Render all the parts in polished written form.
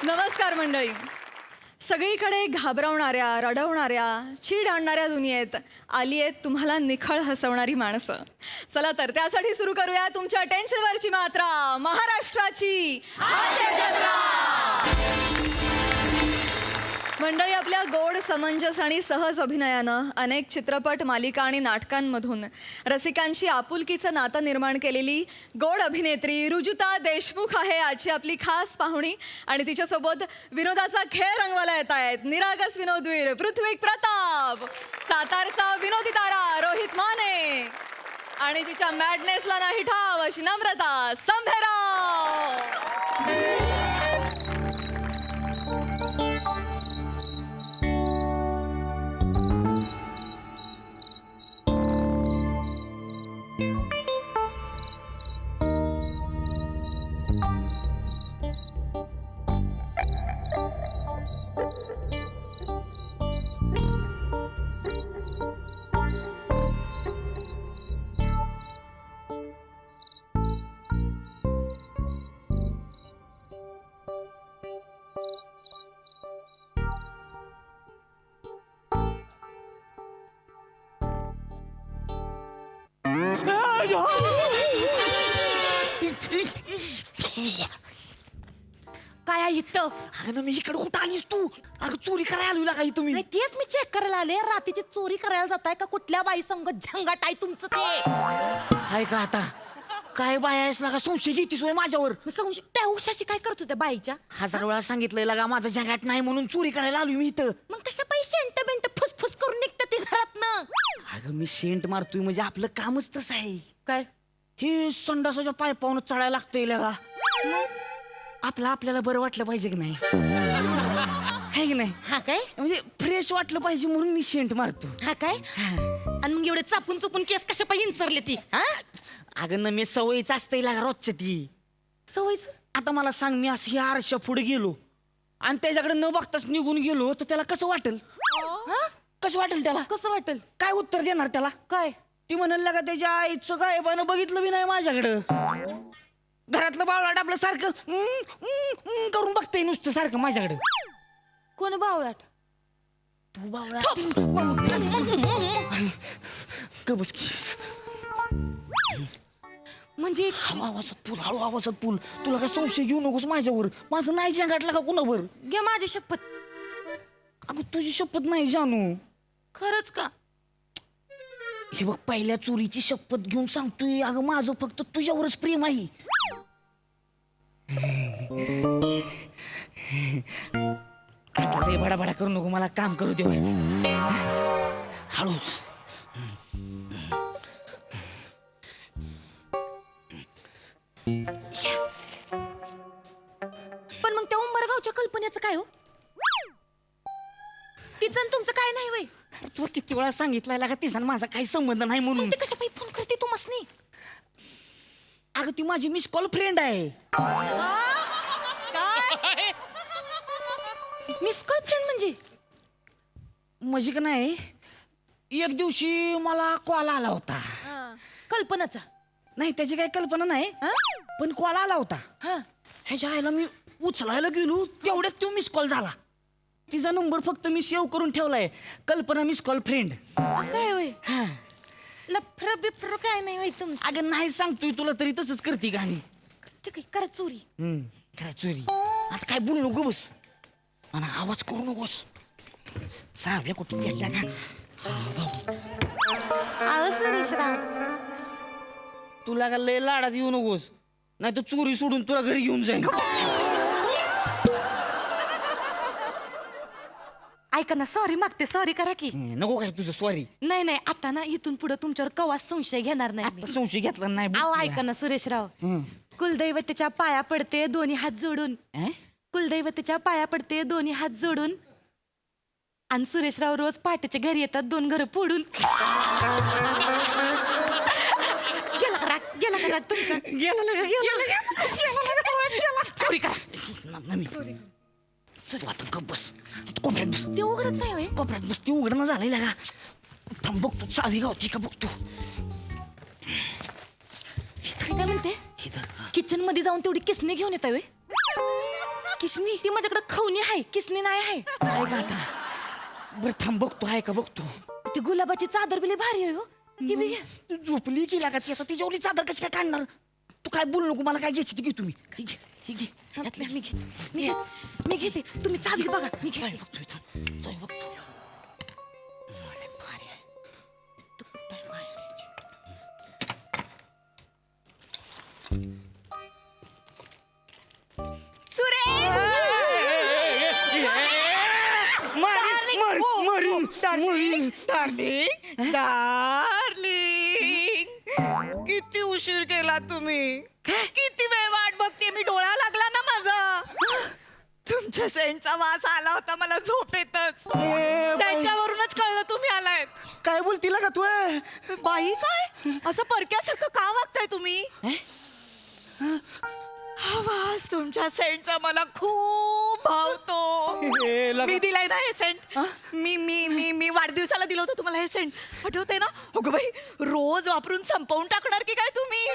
नमस्कार मंडळी. सगळीकडे घाबरवणाऱ्या, रडवणाऱ्या, चीड आणणाऱ्या दुनियेत आली आहेत तुम्हाला निखळ हसवणारी माणसं. चला तर त्यासाठी सुरू करूया तुमच्या टेन्शनवरची मात्रा, महाराष्ट्राची हास्य जत्रा. मंडळी, आपल्या गोड, समंजस आणि सहज अभिनयानं अनेक चित्रपट, मालिका आणि नाटकांमधून रसिकांशी आपुलकीचं नातं निर्माण केलेली गोड अभिनेत्री रुजुता देशमुख आहे आजची आपली खास पाहुणी. आणि तिच्यासोबत विनोदाचा खेळ रंगवायला येत आहेत निरागस विनोदवीर पृथ्वीक प्रताप, सातारचा विनोदी तारा रोहित माने आणि तिच्या मॅडनेसला नाही ठाव अशी नम्रता संभेराव. काय आहे इथं? अगं मी इकडे कुठं आलीस तू? अगं चोरी करायला आलो काही तुम्ही? नाही तेच मी चेक करायला आले. रात्रीची चोरी करायला जाताय का कुठल्या बाई संग झंगाट आहे तुमचं ते? हाय का आता काय बाय आहेस ना का संशय घेतीस होय माझ्यावर? मी संशय त्या उशाशी काय करत होत्या बाईच्या? 1000 वेळा सांगितलंय लगा माझं झंगाट नाही म्हणून चोरी करायला आलो मी इथं. मग कशा पैसे शेंट बेंट फुसफुस करून निघतात ती घरातनं? अगं मी सेंट मारतोय म्हणजे आपलं कामच तसं आहे. काय हे संडासाच्या पायपावनं चढायला लागतंय लगा. आपलं आपल्याला बरं वाटलं पाहिजे की नाही? है की नाही? हा काय? म्हणजे फ्रेश वाटलं पाहिजे म्हणून मी सेंट मारतो. हा काय? आणि मग एवढे चापून चुपून केस कशा पाहिजे इंचरले ती? हा अगं ना मी सवयीच असतंय लगा रोजच्या ती. सवयच. आता मला सांग, मी असं ह्या आरशा पुढे गेलो आणि त्याच्याकडे न बघताच निघून गेलो तर त्याला कसं वाटेल? कसं वाटेल त्याला? कसं वाटेल? काय उत्तर देणार त्याला? काय? ती म्हणाल का त्याच्या आईचं गायबानं बघितलं बी नाही माझ्याकडं. घरातलं बावळाट आपलं सारखं करून बघतंय नुसतं सारखं माझ्याकडं. कोण बावळाट? तू बावळाट बस. म्हणजे हळू आवाजात पूल, हळू आवाजात पूल. तुला काय संशय घेऊ नकोस माझ्यावर. माझं नाही झंगाटला का कुणावर? घ्या माझी शपथ. अगं तुझी शपथ नाही जानू. खरंच का? हे बघ, पहिल्या चोरीची शपथ घेऊन सांगतोय. अगं माझं फक्त तुझ्यावरच प्रेम आहे. आता लय बडाबडा करू नको, मला काम करू दे. हळूच. पण मग त्या उंबरगावच्या कल्पनेचं काय हो? तिचं आणि तुमचं काय नाही वय? तू किती वेळा सांगितलाय का तिचा माझा काही संबंध नाही म्हणून? ते कशा पायी फोन करते तू मसनी? अगं ती माझी मिस कॉल फ्रेंड आहे. मिस कॉल फ्रेंड म्हणजे? म्हणजे का नाही, एक दिवशी मला कॉल आला होता. कल्पनाचा? नाही त्याची काही कल्पना नाही, पण कॉल आला होता. ह्याच्या आईला मी उचलायला गेलो तेवढ्याच तो मिस कॉल झाला. तिचा नंबर फक्त मी सेव्ह करून ठेवलाय, कल्पना मिस कॉल फ्रेंड. असं आहे होय? लफर बिफर काय नाही होय तुमचं? अगं नाही सांगतोय तुला तरी तसंच करते का? आणि ते काय करा चोरी? काय चोरी? आता काय बोलू नको बस आणि आवाज करू नकोस. साव्या कुठे गेल्या का? आहो सुरेशराव, तुला का लय लाडात येऊ नकोस, नाही तर चोरी सोडून तुला घरी घेऊन जाईन. ऐका ना, सॉरी मागते, सॉरी करा की. नको काय तुझं सॉरी. नाही नाही, आता ना इथून पुढे तुमच्यावर कवा संशय घेणार नाही मी. आता संशय घेतला नाही. अहो ऐका ना सुरेशराव, कुलदैवतेच्या पाया पडते दोन्ही हात जोडून. कुलदैवतेच्या पाया पडते दोन्ही हात जोडून. आणि सुरेशराव रोज पहाटेच्या घरी येतात 2 घरं फोडून. गेला का राग? गेला का राग तुमचा? चोरी करा. तू आता गप बस, कोपऱ्यात बस. ते उघडत नाही होय? कोपऱ्यात बस, ती उघडणं झालंय का? थांब बघतो, चावी गावती का बघतो. काय म्हणते? किचन मध्ये जाऊन तेवढी किसणी घेऊन येत होय? किसनी ती माझ्याकडे खवणी आहे किसनी नाही आहे. आहे का आता? बरं थांब बघतो आहे का बघतो. ती गुलाबाची चादर बिली भारी आहे हो. ती बी घे. तू झोपली की लागा ती आता तिच्यावरली चादर कशी काय काढणार. तू काय बोलू नको मला काय घ्यायची ती घे तुम्ही. ही घे ही घे यातलं मी घेते मी घेते तुम्ही चादर बघा मी काय घेते. बघतोय थांब. जाऊ बघतो. किती उशीर केला तुम्ही. किती वेळ वाट बघते मी. डोळा लागला ना माझा. तुमच्या सेंटचा वास आला होता मला झोपेतच. त्याच्यावरूनच कळलं तुम्ही आलायत. काय बोलती का तू. बाई काय असं परक्यासारखं का वागताय तुम्ही. हा वास तुमच्या सेंटचा मला खूप भावतो. मी दिलाय ना हे सेंट. मी मी मी मी वाढदिवसाला दिलं होतं तुम्हाला हे सेंट. आठवतंय ना. अगं बाई रोज वापरून संपवून टाकणार की काय तुम्ही.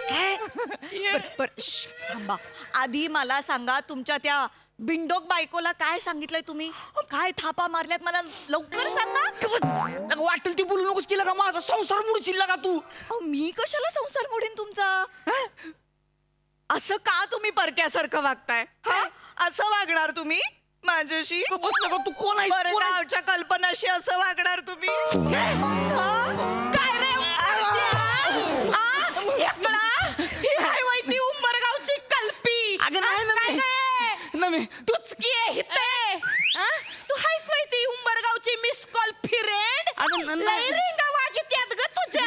बर श्श, थांबा. आधी मला सांगा तुमच्या त्या बिंडोक बायकोला काय सांगितलंय तुम्ही. काय थापा मारल्यात मला लवकर सांगा. वाटेल ती बोलू नकोस केलं का माझा संसार मुडशील का तू. अहो, मी कशाला संसार मोडीन तुमचा. असं का तुम्ही परक्यासारखं वागताय. हा? असं वागणार तुम्ही माझ्याशी. बसलं का तू कोण आहे बरं कोण आहे? गावच्या कल्पनाशी असं वागणार तुम्ही. हा? काय रे ही काय माहिती उंबरगावची कल्पी. अगं नाही ना काय मी. काय? नव्हे. तुचकी आहे हिते. हा? तू हायस माहिती उंबरगावची मिस कॉल फिरेंड. अगं न- लई रिंगा वाजत्यात ग तुझ्या.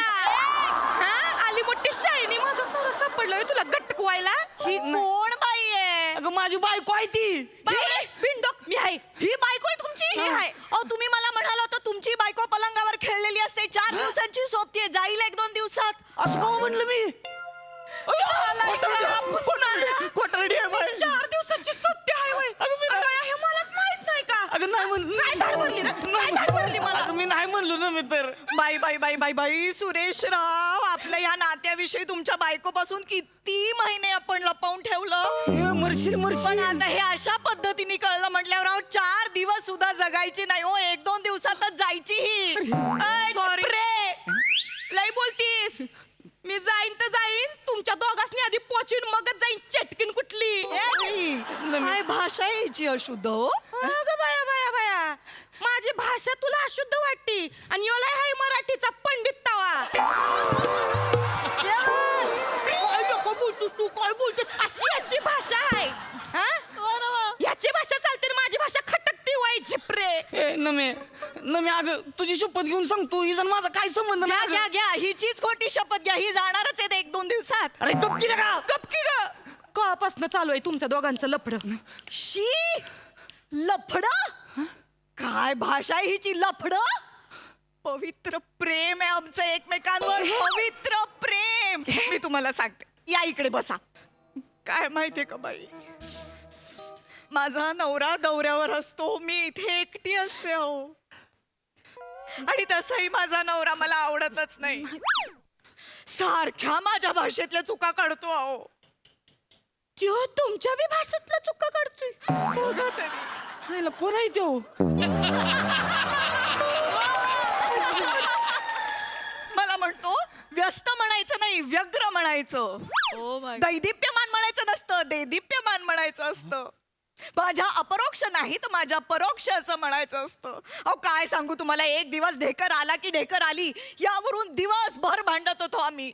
हा? आली मोठी शायनी माझाच नवरा सापडलाय तुला गटकवायला. ही कोण बाई आहे. अगं माझी बायको आहे ती. बाई बिंडोक मी आहे. ही बायको आहे तुमची. ही आहे. अहो तुम्ही मला म्हणाला होता तुमची बायको पलंगावर खेळलेली असते. 4 दिवसांची सोबतीये जाईल 1-2 दिवसात. असं का म्हणलं मी. कोटारडी आहे बाई. 4 दिवसाची सोबती आहे होय. अगं बाई, हे मलाच माहित नाही का. अगं नाही म्हणलं. काय धाड भरली ना. काय धाड भरली मला. अगं मी नाही म्हणलो ना मी तर. बाई बाई बाई बाई बाई सुरेश राव आपल्या या नात्याविषयी तुमच्या बायकोपासून किती महिने आपण लपवून ठेवलं. मरशील पण मरशील. आता हे अशा पद्धतीने कळलं म्हटल्यावर अहो 4 दिवस सुद्धा जगायची नाही हो. 1-2 दिवसातच जायची ही. सॉरी लई बोलतीस. मी जाईन तर जाईन तुमच्या दोघांनी आधी पोचीन मगच जाईन चटकीन कुठली. काय भाषा आहे हिची अशुद्ध हो. अगं बाया बाया बाया माझी भाषा तुला अशुद्ध वाटती आणि योला हाय मराठीचा पंडित तवा. काय नको बोलतोस तू. काय बोलतोस अशी याची भाषा आहे. हा? याची भाषा चालते माझी भाषा खटकती वाई झिपरे. नमे अगं तुझी शपथ घेऊन सांगतो ही जण माझा काय संबंध घ्या नाही. घ्या घ्या हिचीच खोटी शपथ घ्या. ही जाणारच आहेत 1-2 दिवसात. अरे गप की का. गपकी ग. कवापासनं चालू आहे तुमच्या दोघांचं लफडं. शी लफड. काय भाषा आहे हिची लफड. पवित्र प्रेम आहे आमचं एकमेकांवर. पवित्र प्रेम. मी तुम्हाला सांगते या इकडे बसा. काय माहितीये का बाई माझा नवरा दौऱ्यावर असतो. मी इथे एकटी असते हो. आणि तसंही माझा नवरा मला आवडतच नाही. सारख्या माझ्या भाषेतल्या चुका काढतो अहो. त्यो तुमच्या बी भाषेतल्या चुका काढतोय. बघा तरी. हायला कोण आहे तो. मला म्हणतो व्यस्त म्हणायचं नाही व्यग्र म्हणायचं. दैदिप्यमान म्हणायचं नसतं देदीप्यमान म्हणायचं असतं. माझ्या अपरोक्ष नाही तर माझ्या परोक्ष असं म्हणायचं असतं. अहो काय सांगू तुम्हाला. एक दिवस ढेकर आला की ढेकर आली यावरून दिवसभर भांडत होतो आम्ही.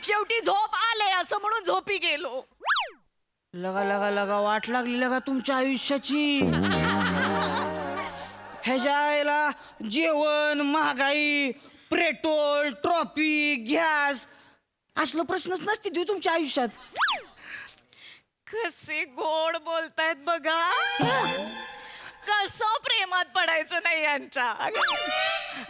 शेवटी झोप आले असं म्हणून झोपी गेलो. लगा लगा लगा वाट लागली लगा तुमच्या आयुष्याची. ह्याच्या आईला जेवण महागाई पेट्रोल ट्रॉफिक गॅस असलं प्रश्नच नसते देऊ तुमच्या आयुष्यात. कसे गोड बोलतायत बघा. कसं प्रेमात पडायचं नाही यांच्या.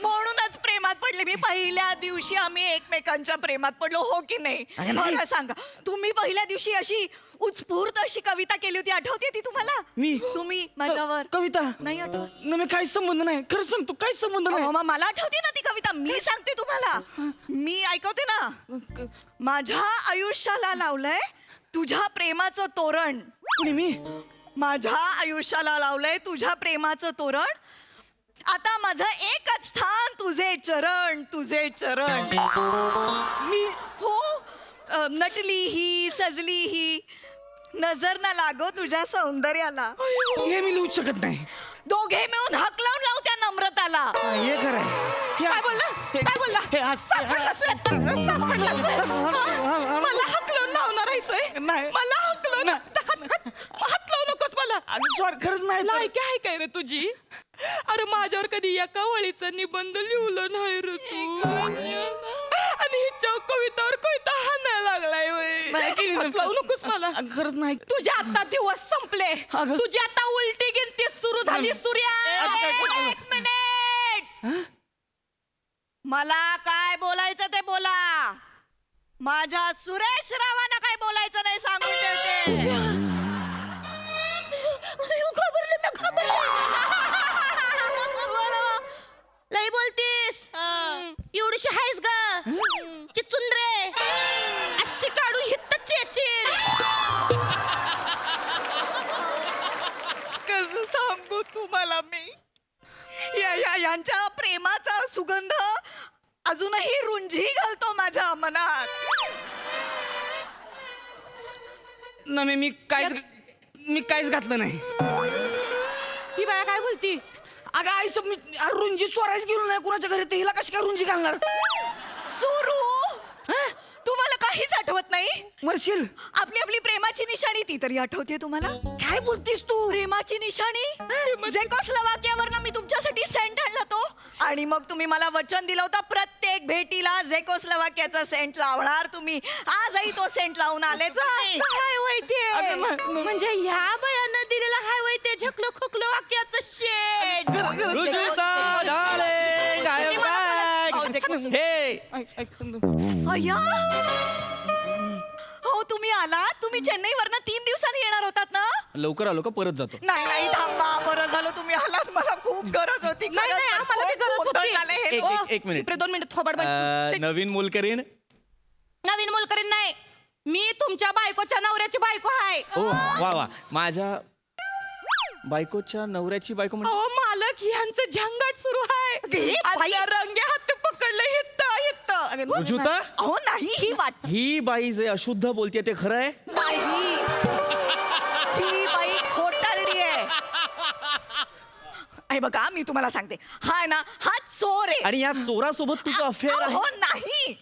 म्हणूनच प्रेमात पडले मी. पहिल्या दिवशी आम्ही एकमेकांच्या प्रेमात पडलो हो की नाही. अगं नाही. मला सांगा तुम्ही पहिल्या दिवशी अशी उत्स्फूर्त अशी कविता केली होती आठवते ती तुम्हाला. मी तुम्ही माझ्यावर कविता नाही आठवत. नमे काही संबंध नाही. खरं सांगतो काही संबंध नाही. अहो, मग मला आठवते ना ती कविता. मी सांगते तुम्हाला. मी ऐकवते ना. माझ्या आयुष्याला लावलंय तुझ्या प्रेमाचं तोरण. कुणी मी माझ्या आयुष्याला लावलंय तुझ्या प्रेमाचं तोरण. आता माझं एकच स्थान तुझे चरण, तुझे चरण. मी हो नटली ही, सजली ही, नजर ना लागो तुझ्या सौंदर्याला. हे मी लिहू शकत नाही. दोघे मिळून हक लावून लावू त्या नम्रताला. हे खरं आहे. काय बोलला? काय बोलला? मला हकलून लावणार आहेस होय? नाही. मला हकलून हात लावू नकोस मला. सॉरी, खरंच नाही तर. लायकी आहे काय रे तुझी? अरे माझ्यावर कधी एका वळीचा निबंध लिहिलं नाही रे तू. आणि हिच्या कवितावर कविता हाणायला लागलाय होय. नाही केली ना. हात लावू नकोस मला. खरंच नाही. तुझे आता दिवस संपले. अगं. तुझी आता उलटी गिनती सुरू झाली सूर्या. एक मिनिट. मला काय बोलायचं ते बोला. माझ्या सुरेश रावांना काय बोलायचं नाही सांगून ठेवते. लई बोलतीस. एवढीशी आहेस ग चिचुंद्रे. अशी काढून हित्त चेचील. कसं सांगू तुम्हाला मी. यांच्या प्रेमाचा सुगंध अजूनही रुंजी घालतो माझ्या मनात. मी काहीच घातलं नाही. ही बाया काय बोलती? अगं आई सब मी रुंजी चोरायच गेलो नाही कुणाच्या घरी, तर हिला कशी काय रुंजी घालणार? सुरू तुम्हाला काहीच आठवत नाही? मरशील. आपली आपली प्रेमाची निशाणी ती तरी आठवते तुम्हाला? काय बोलतीस तू? प्रेमाची निशाणी झेकोस्लोवाकियावरनं मी तुमच्यासाठी सेंट आणला तो. आणि मग तुम्ही मला वचन दिलं होतं प्रत्येक भेटीला झेकोस्लोवाकियाचा सेंट लावणार तुम्ही. आजही तो सेंट लावून आले तुम्ही. हाय वय ते. अगं, म्हणजे ह्या बयानं दिलेला हाय वय ते झकलो खोकलो वाक्याचं शेड. Rujuta darling, I am back. अय्या हो तुम्ही आला. तुम्ही चेन्नईवरनं 3 दिवसांनी येणार होतात ना? लवकर आलो का परत जातो? नाही थांबा. बरं झालं तुम्ही आलात. मला खूप गरज होती. नाही नाही आम्हाला बी गरज गोंधळ झालंय हे. होती. एक मिनिट. इकडे 2 मिनिट थोबाड बंद. नवीन मोलकरीण. नवीन मोलकरीण नाही. मी तुमच्या बायकोच्या नवऱ्याची बायको आहे. ओ वा वा. माझ्या बायकोच्या नवऱ्याची बायको म्हणजे? अहो मालक यांचं झंगाट सुरू आहे. बाई. आता रंगे हात पकडले हित्त हित्त. रुजुता, अहो नाही ही वाट ही बाई जे अशुद्ध बोलते ते खरं आहे? नाही. ही बाई खोटारडी आहे. हे बघा मी तुम्हाला सांगते. हा ना हा चोर आहे. आणि या चोरासोबत तुझं अफेअर आहे? अहो नाही.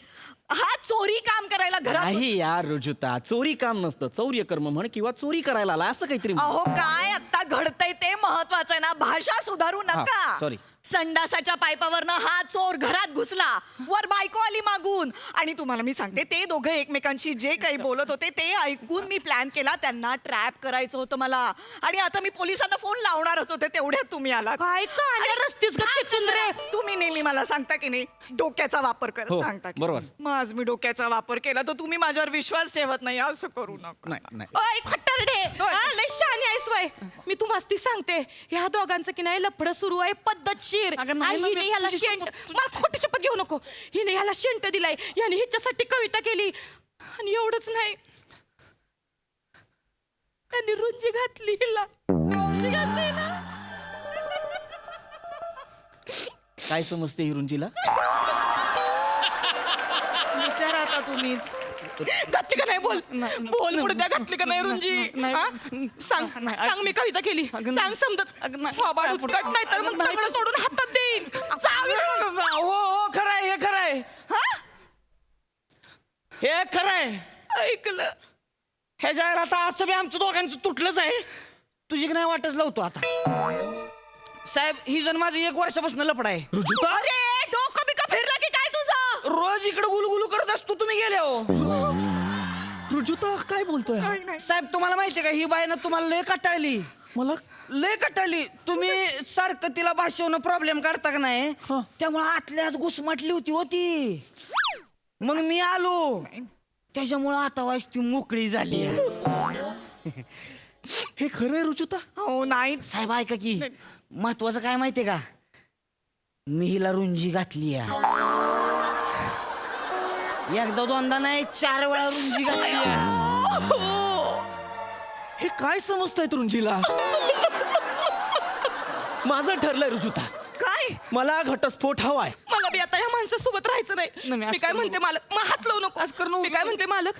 हा चोरी काम करायला घरात. नाही यार रुजुता, चोरी काम नसतं. चौर्य कर्म म्हण किंवा चोरी करायला आला असं काहीतरी म्हण. अहो काय आता घडतंय ते महत्वाचं आहे ना. भाषा सुधारू नका. हा, sorry. संडासाच्या पाईपावरनं हा चोर घरात घुसला. वर बायको आली मागून. आणि तुम्हाला मी सांगते ते दोघं एकमेकांशी जे काही बोलत होते ते ऐकून मी प्लॅन केला. त्यांना ट्रॅप करायचं होतं मला. आणि आता मी पोलिसांना फोन लावणारच होते तेवढ्यात तुम्ही आलात. काय काय रस्तीच चिचुंद्रे तुम्ही नेहमी मला सांगता की नाही डोक्याचा वापर कर हो, सांगता की बरोबर. मग आज मी डोक्याचा वापर केला तर तुम्ही माझ्यावर विश्वास ठेवत नाही. असं करू नका. नाही. ओय खट्टरडे. लय शहाणी आहेस वय. मी तुम्हाला ती सांगते ह्या दोघांचं की नाही लफडं सुरू आहे पद्धतशीर. अगं नाही ना, हिने मी ह्याला तुझी शेंट शपथ- मला खोटी शपथ घेऊ नको. हिने ह्याला शेंट दिलाय. याने हिच्यासाठी कविता केली. आणि एवढंच नाही त्यांनी रुंजी घातली हिला. रुंजी घातली ना. काय समजते ही रुंजीला? विचारा आता तुम्हीच. घातली का नाही बोल. बोल पुढे द्या. घातली का नाही रुंजी? हा? सांग सांग मी कविता केली. सांग समजत स्वाभाविक उचकट नाही तर मग चांगलं सोडून हातात देईन. हो खरंय, हे खरंय. हे खरंय. ऐकलं. हे जायला आता असं बी आमचं दोघांचं तुटलंच आहे. तुझी नाही वाटच लावतो आता. साहेब ही जण माझं 1 वर्षापासून लफड आहे. रुजुता अरे डोकं बिकं फिरलं की काय तुझं? रोज इकडे गुलगुलू करत असतो तुम्ही गेले हो. रुजुता काय बोलतोय हा? साहेब तुम्हाला माहितीये का ही बाई ना तुम्हाला लय कटाळली. मला लय कटाळली. तुम्ही सारखं तिला भाषेवरून प्रॉब्लेम काढता का नाही त्यामुळे आतल्या आत घुसमटली होती. मग मी आलो त्याच्यामुळे आता वाईस ती मोकळी झाली. हे खरंय रुजुता? हो नाही. साहेब ऐका की महत्वाचं काय माहितीये का मी हिला रुंजी घातली. एकदा दोनदा नाही 4 वेळा रुंजी घातली. हे काय समजतंय तुरुंजीला? माझं ठरलंय रुजुता, काय मला घटस्फोट हवाय. मला बी आता या माणसासोबत राहायचं नाही, नाही. नाही, मी काय असं म्हणते मालक, मग हात लावू नको. असं करू नको. मी काय म्हणते मालक,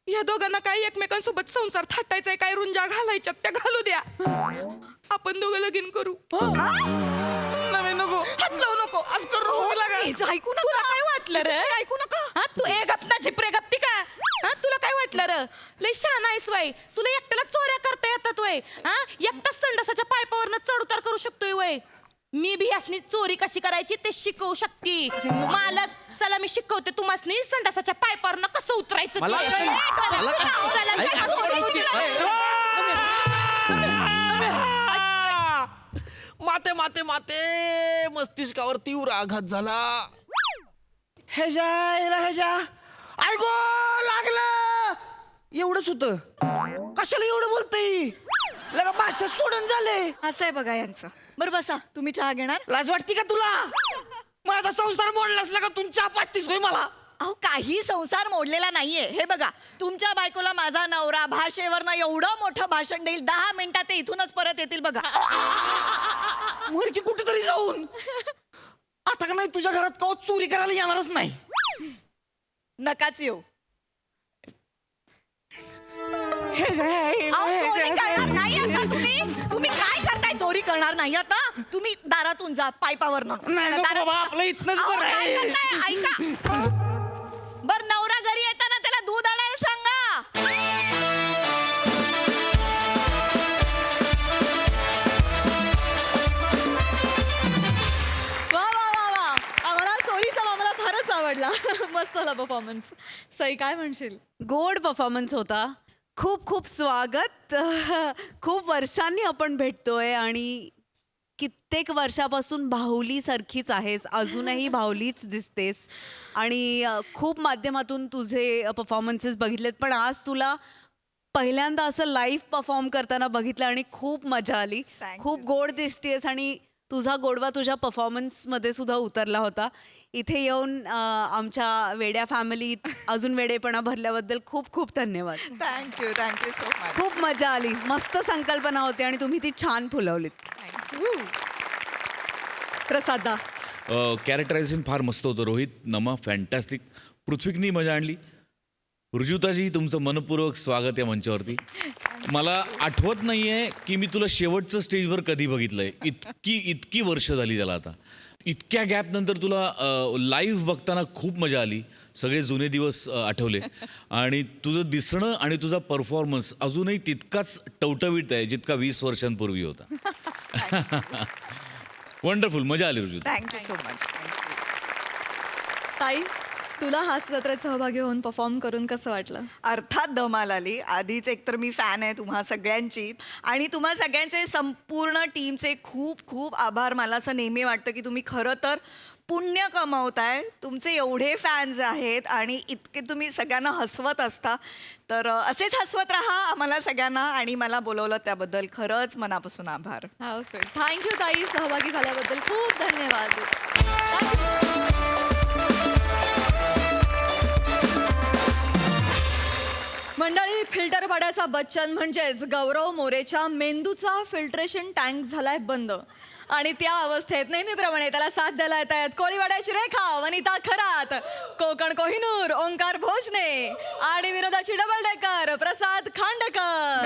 या दोघांना काय एकमेकांसोबत संसार थाटायचाय, काय रुंजा घालायच्यात त्या घालू द्या. आपण दोघं लगीन करू. नाही नको, हात लावू नको. असं करू नको. हिचं ऐकू नका. तुला काय वाटलं रे? ऐकू नका. हा, तू ए गपना झिपरे गप्ती का? हा, तुला काय वाटलं र? लय शहाण आहेस वय. तुला एकट्याला चोऱ्या करता येतात वय. हा, एकटाच संडासाच्या पायपावरनं चढ उतार करू शकतोय वय. मी भी यासनी चोरी कशी करायची ते शिकवू शकते. मालक चला मी शिकवते तुम्हासनी संडासाच्या पायपावरनं कसं उतरायचं ते. मला- चला, चला, ऐक, चला, माते माते माते मस्तिष्कावर तीव्र आघात झाला. ह्याच्या ऐको लागलं. एवढंच होतं. कशाला एवढं बोलतय? लगा भाषा सोडून झाले. असं आहे बघा यांचं. बरं बसा, तुम्ही चहा घेणार? लाज वाटते का तुला? माझा संसार मोडलास का तुमच्या पाचतीस होय मला? अहो काही संसार मोडलेला नाहीये. हे बघा, तुमच्या बायकोला माझा नवरा भाषेवरनं एवढं मोठं भाषण देईल, 10 मिनिटात ते इथूनच परत येतील बघा. वर की कुठेतरी जाऊन. आता का नाही तुझ्या घरात का चोरी करायला येणारच नाही. नकाच येऊ. हे अहो, चोरी करणार नाही आता तुम्ही. तुम्ही काय करताय? चोरी करणार नाही आता. तुम्ही दारातून जा पायपावरनं. नाही नको दारात- बाबा, आपलं इथनंच अहो, बरं काय आहे. करताय? ऐका. बर नवरा घरी येताना त्याला दूध आणायला सांगा. वा वा वा वा, आम्हाला चोरीचा मामला फारच आवडला. मस्त झाला परफॉर्मन्स. सई काय म्हणशील? गोड परफॉर्मन्स होता. खूप खूप स्वागत. खूप वर्षांनी आपण भेटतोय आणि कित्येक वर्षापासून बाहुली सारखीच आहेस, अजूनही बाहुलीच दिसतेस आणि खूप माध्यमातून तुझे परफॉर्मन्सेस बघितलेत, पण आज तुला पहिल्यांदा असं लाईव्ह परफॉर्म करताना बघितलं आणि खूप मजा आली. Thank खूप गोड दिसतेस आणि तुझा गोडवा तुझ्या परफॉर्मन्समध्ये सुद्धा उतरला होता. इथे येऊन आमच्या वेड्या फॅमिलीत अजून वेडेपणा भरल्याबद्दल खूप खूप धन्यवाद. Thank you so much. खूप मजा आली. मस्त संकल्पना होती आणि तुम्ही ती छान फुलवलीत. प्रसादा. कॅरेक्टरायझेशन फार मस्त होतं. रोहित, नमा फॅन्टॅस्टिक. पृथ्वीकनी मजा आणली. ऋजुताजी तुमचं मनपूर्वक स्वागत या मंचावरती. मला आठवत नाहीये की मी तुला शेवटचं स्टेजवर कधी बघितलंय. इतकी वर्ष झाली त्याला आता. इतक्या गॅप नंतर तुला लाईव्ह बघताना खूप मजा आली. सगळे जुने दिवस आठवले आणि तुझं दिसणं आणि तुझा परफॉर्मन्स अजूनही तितकाच टवटवीत आहे जितका 20 वर्षांपूर्वी होता. वंडरफुल, मजा आली रुजू. Thank you so much. ताई, तुला हास्य जत्रेत सहभागी होऊन परफॉर्म करून कसं वाटलं? अर्थात धमाल आली. आधीच एकतर मी फॅन आहे तुम्हा सगळ्यांची आणि तुम्हा सगळ्यांचे संपूर्ण टीमचे खूप खूप आभार. मला असं नेहमी वाटतं की तुम्ही खरं तर पुण्य कमावताय. तुमचे एवढे फॅन्स आहेत आणि इतके तुम्ही सगळ्यांना हसवत असता. तर असेच हसवत राहा आम्हाला सगळ्यांना आणि मला बोलवलं त्याबद्दल खरंच मनापासून आभार. How sweet. थँक्यू ताई, सहभागी झाल्याबद्दल खूप धन्यवाद. Thank you. मंडळी, फिल्टर पाड्याचा बच्चन म्हणजेच गौरव मोरेच्या मेंदूचा फिल्ट्रेशन टँक झालाय बंद आणि त्या अवस्थेत नेहमीप्रमाणे त्याला साथ द्यायला येत आहेत कोळीवाड्याची रेखा, वनिता खरात, कोकण कोहिनूर ओंकार भोजने आणि विरोधाची डबल डेकर प्रसाद खांडेकर.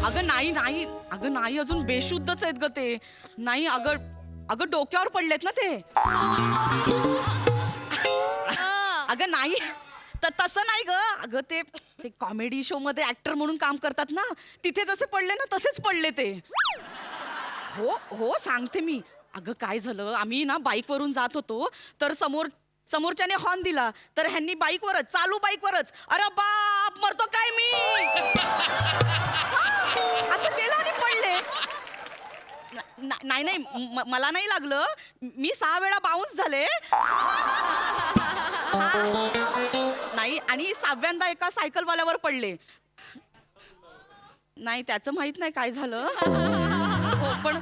अगं नाही अगं नाही, अजून बेशुद्धच आहेत ग ते. नाही अगं डोक्यावर पडलेत ना ते. अगं नाही, तर तसं नाही ग. अगं ते कॉमेडी शो मध्ये ऍक्टर म्हणून काम करतात ना, तिथे जसे पडले ना तसेच पडले ते. हो सांगते मी. अगं काय झालं, आम्ही ना बाईकवरून जात होतो तर समोरच्याने हॉर्न दिला तर ह्यांनी चालू बाईकवरच अरे बाप मरतो काय मी असं केलं आणि पडले. नाही मला नाही लागलं. मी 6 वेळा बाउन्स झाले. नाही आणि 6व्यांदा एका सायकलवाल्यावर पडले. नाही त्याचं माहित नाही काय झालं. हो पण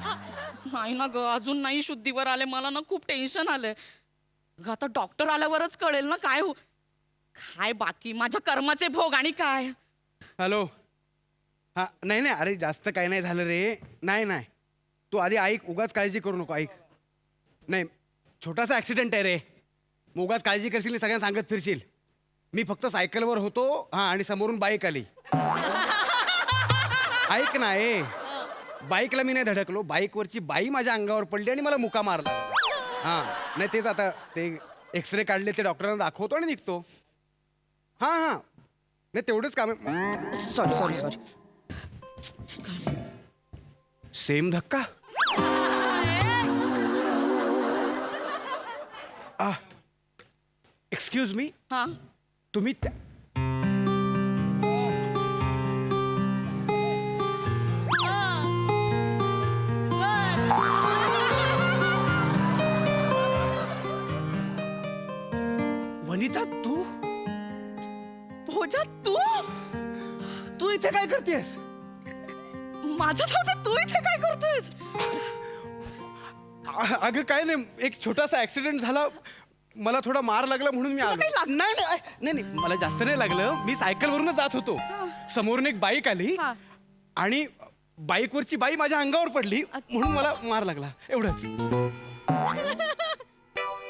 नाही ना ग, अजून नाही शुद्धीवर आले. मला ना खूप टेन्शन आलंय. अगं, आता डॉक्टर आल्यावरच कळेल ना काय हो काय बाकी माझ्या कर्माचे भोग आणि काय. हॅलो. हां नाही नाही अरे जास्त काही नाही झालं रे. नाही नाही तू आधी ऐक, उगाच काळजी करू नको. ऐक, नाही छोटासा ॲक्सिडेंट आहे रे. मग उगाच काळजी करशील आणि सगळ्यांना सांगत फिरशील. मी फक्त सायकलवर होतो हां आणि समोरून बाईक आली. ऐक ना बाईकला मी नाही धडकलो, बाईकवरची बाई माझ्या अंगावर पडली आणि मला मुका मारला. हां नाही तेच आता ते एक्सरे काढले ते डॉक्टरांना दाखवतो आणि निघतो. हां हां नाही तेवढंच काम आहे. सॉरी सेम धक्का. एक्सक्यूज मी, हा तुम्ही वनिता तू भोजा तू तू इथे काय करतेस? माझ्या सोबत तू इथे काय करतोयस. अगं काय नाही, एक छोटासा ऍक्सिडेंट झाला, मला थोडा मार लागला म्हणून मी आलो. काही नाही नाही नाही नाही मला जास्त नाही लागलं. मी सायकलवरूनच जात होतो, समोरून एक बाईक आली हा. आणि बाईकवरची बाई माझ्या अंगावर पडली म्हणून मला मार लागला, एवढंच.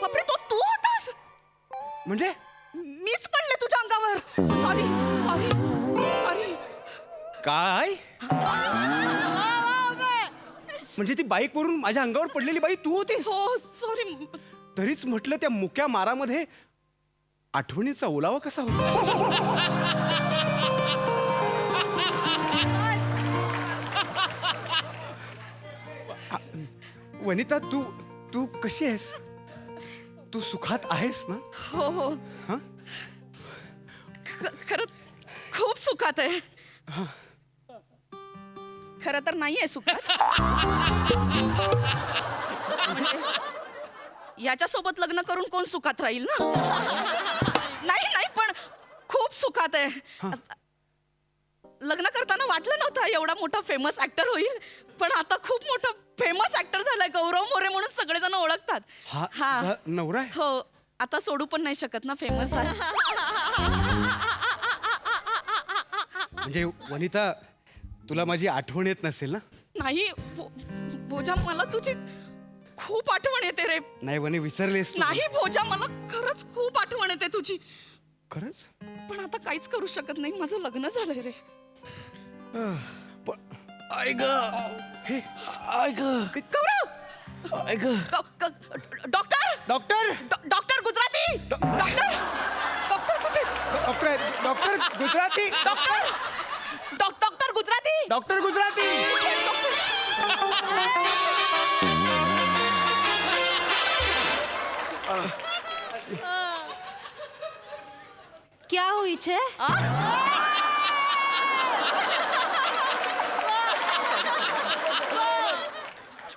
बापरे तू होतास. म्हणजे मीच पडले तुझ्या अंगावर. Sorry sorry sorry. काय म्हणजे ती बाईकवरून माझ्या अंगावर पडलेली बाई तू होतीस? हो सॉरी. तरीच म्हटलं त्या मुक्या मारामध्ये आठवणीचा ओलावा कसा होता. वनिता तू तू कशी आहेस? तू सुखात आहेस ना? हो हो हं? खरंच खूप सुखात आहे. खरं तर नाहीये सुखात. याच्यासोबत लग्न करून कोण सुखात राहील ना. नाही नाही पण खूप सुखात आहे. लग्न करताना वाटलं नव्हतं एवढा मोठा फेमस ऍक्टर होईल, पण आता खूप मोठा फेमस ऍक्टर झालाय. गौरव मोरे म्हणून सगळेजण ओळखतात. हा तुझा नवरा आहे? हो आता सोडू पण नाही शकत ना, फेमस आहे. म्हणजे वनिता तुला माझी आठवण येत नसेल ना? नाही भोजा मला तुझी खूप आठवण येते रे. नाही वनी विसरलेस तू. नाही भोजा मला खरंच खूप आठवण येते तुझी. खरंच? पण आता काहीच करू शकत नाही, माझं लग्न झालंय रे. ऐक हे ऐक गौरव ऐक doctor doctor doctor Gujarati doctor doctor कुठे doctor doctor Gujarati doctor doctor Gujarati doctor Gujarati. क्या हुई छे?